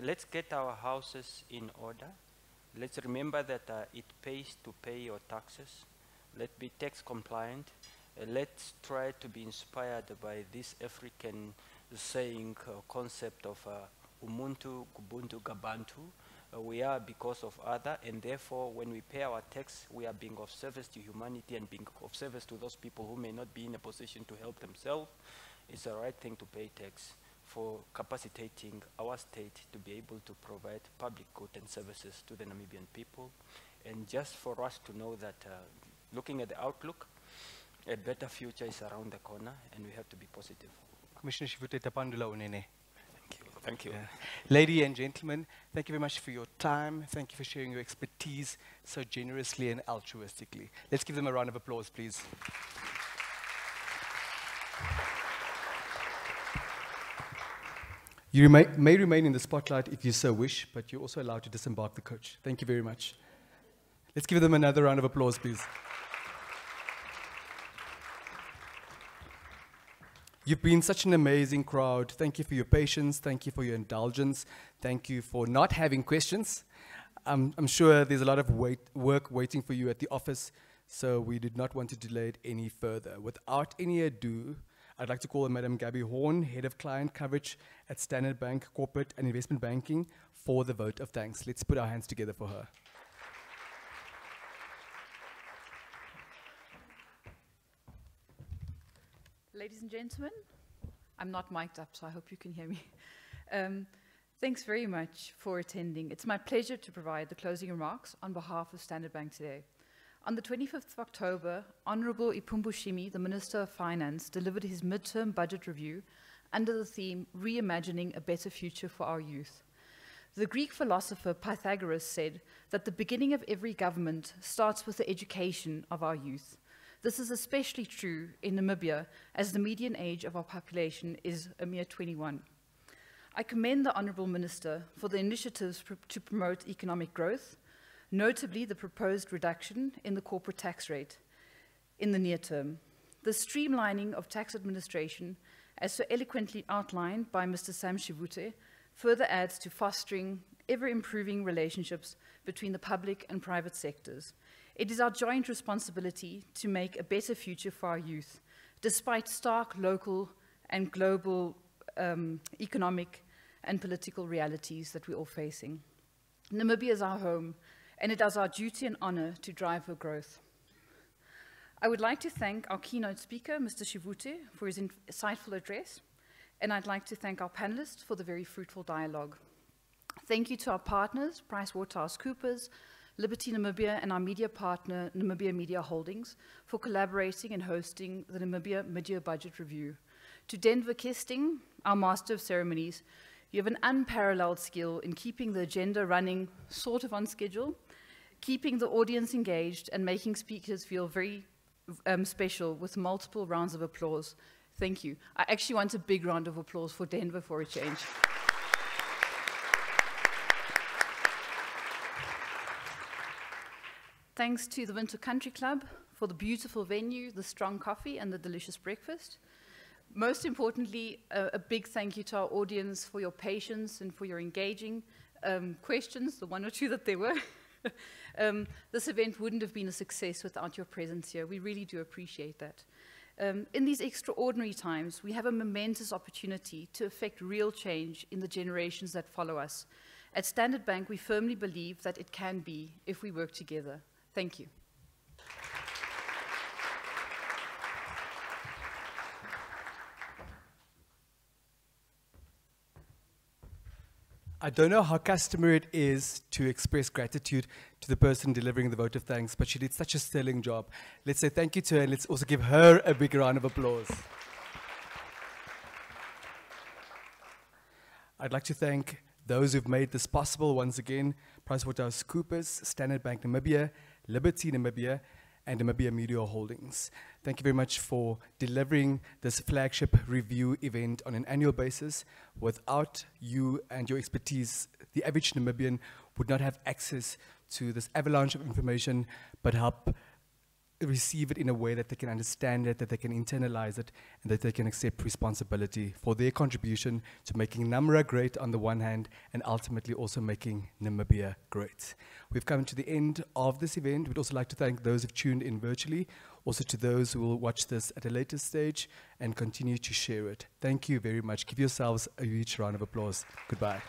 let's get our houses in order. Let's remember that it pays to pay your taxes. Let's be tax compliant. Let's try to be inspired by this African saying, concept of Umuntu, Kubuntu, Gabantu. We are because of other, and therefore when we pay our tax, we are being of service to humanity and being of service to those people who may not be in a position to help themselves. It's the right thing to pay tax for capacitating our state to be able to provide public good and services to the Namibian people. And just for us to know that looking at the outlook, a better future is around the corner and we have to be positive. Commissioner Shivute Tapandula Unene. Thank you. Yeah. Ladies and gentlemen, thank you very much for your time. Thank you for sharing your expertise so generously and altruistically. Let's give them a round of applause, please. You may remain in the spotlight if you so wish, but you're also allowed to disembark the coach. Thank you very much. Let's give them another round of applause, please. You've been such an amazing crowd. Thank you for your patience. Thank you for your indulgence. Thank you for not having questions. I'm sure there's a lot of work waiting for you at the office, so we did not want to delay it any further. Without any ado, I'd like to call on Madam Gabby Horn, Head of Client Coverage at Standard Bank Corporate and Investment Banking, for the vote of thanks. Let's put our hands together for her. Ladies and gentlemen, I'm not mic'd up, so I hope you can hear me. Thanks very much for attending. It's my pleasure to provide the closing remarks on behalf of Standard Bank today. On the 25th of October, Honorable Ipumbushimi, the Minister of Finance, delivered his midterm budget review under the theme, Reimagining a Better Future for Our Youth. The Greek philosopher Pythagoras said that the beginning of every government starts with the education of our youth. This is especially true in Namibia, as the median age of our population is a mere 21. I commend the Honourable Minister for the initiatives to promote economic growth, notably the proposed reduction in the corporate tax rate in the near term. The streamlining of tax administration, as so eloquently outlined by Mr. Sam Shivute, further adds to fostering ever-improving relationships between the public and private sectors. It is our joint responsibility to make a better future for our youth, despite stark local and global economic and political realities that we're all facing. Namibia is our home, and it is our duty and honor to drive her growth. I would like to thank our keynote speaker, Mr. Shivute, for his insightful address, and I'd like to thank our panelists for the very fruitful dialogue. Thank you to our partners, PricewaterhouseCoopers, Liberty Namibia, and our media partner, Namibia Media Holdings, for collaborating and hosting the Namibia Mid-Year Budget Review. To Denver Kisting, our Master of Ceremonies, you have an unparalleled skill in keeping the agenda running sort of on schedule, keeping the audience engaged, and making speakers feel very special with multiple rounds of applause. Thank you. I actually want a big round of applause for Denver for a change. Thanks to the Winter Country Club for the beautiful venue, the strong coffee, and the delicious breakfast. Most importantly, a big thank you to our audience for your patience and for your engaging questions, the one or two that there were. This event wouldn't have been a success without your presence here. We really do appreciate that. In these extraordinary times, we have a momentous opportunity to effect real change in the generations that follow us. At Standard Bank, we firmly believe that it can be if we work together. Thank you. I don't know how customary it is to express gratitude to the person delivering the vote of thanks, but she did such a sterling job. Let's say thank you to her, and let's also give her a big round of applause. I'd like to thank those who've made this possible once again: PricewaterhouseCoopers, Standard Bank Namibia, Liberty Namibia, and Namibia Media Holdings. Thank you very much for delivering this flagship review event on an annual basis. Without you and your expertise, the average Namibian would not have access to this avalanche of information, but help receive it in a way that they can understand it, that they can internalize it, and that they can accept responsibility for their contribution to making NamRa great on the one hand, and ultimately also making Namibia great. We've come to the end of this event. We'd also like to thank those who've tuned in virtually, also to those who will watch this at a later stage and continue to share it. Thank you very much. Give yourselves a huge round of applause. Goodbye.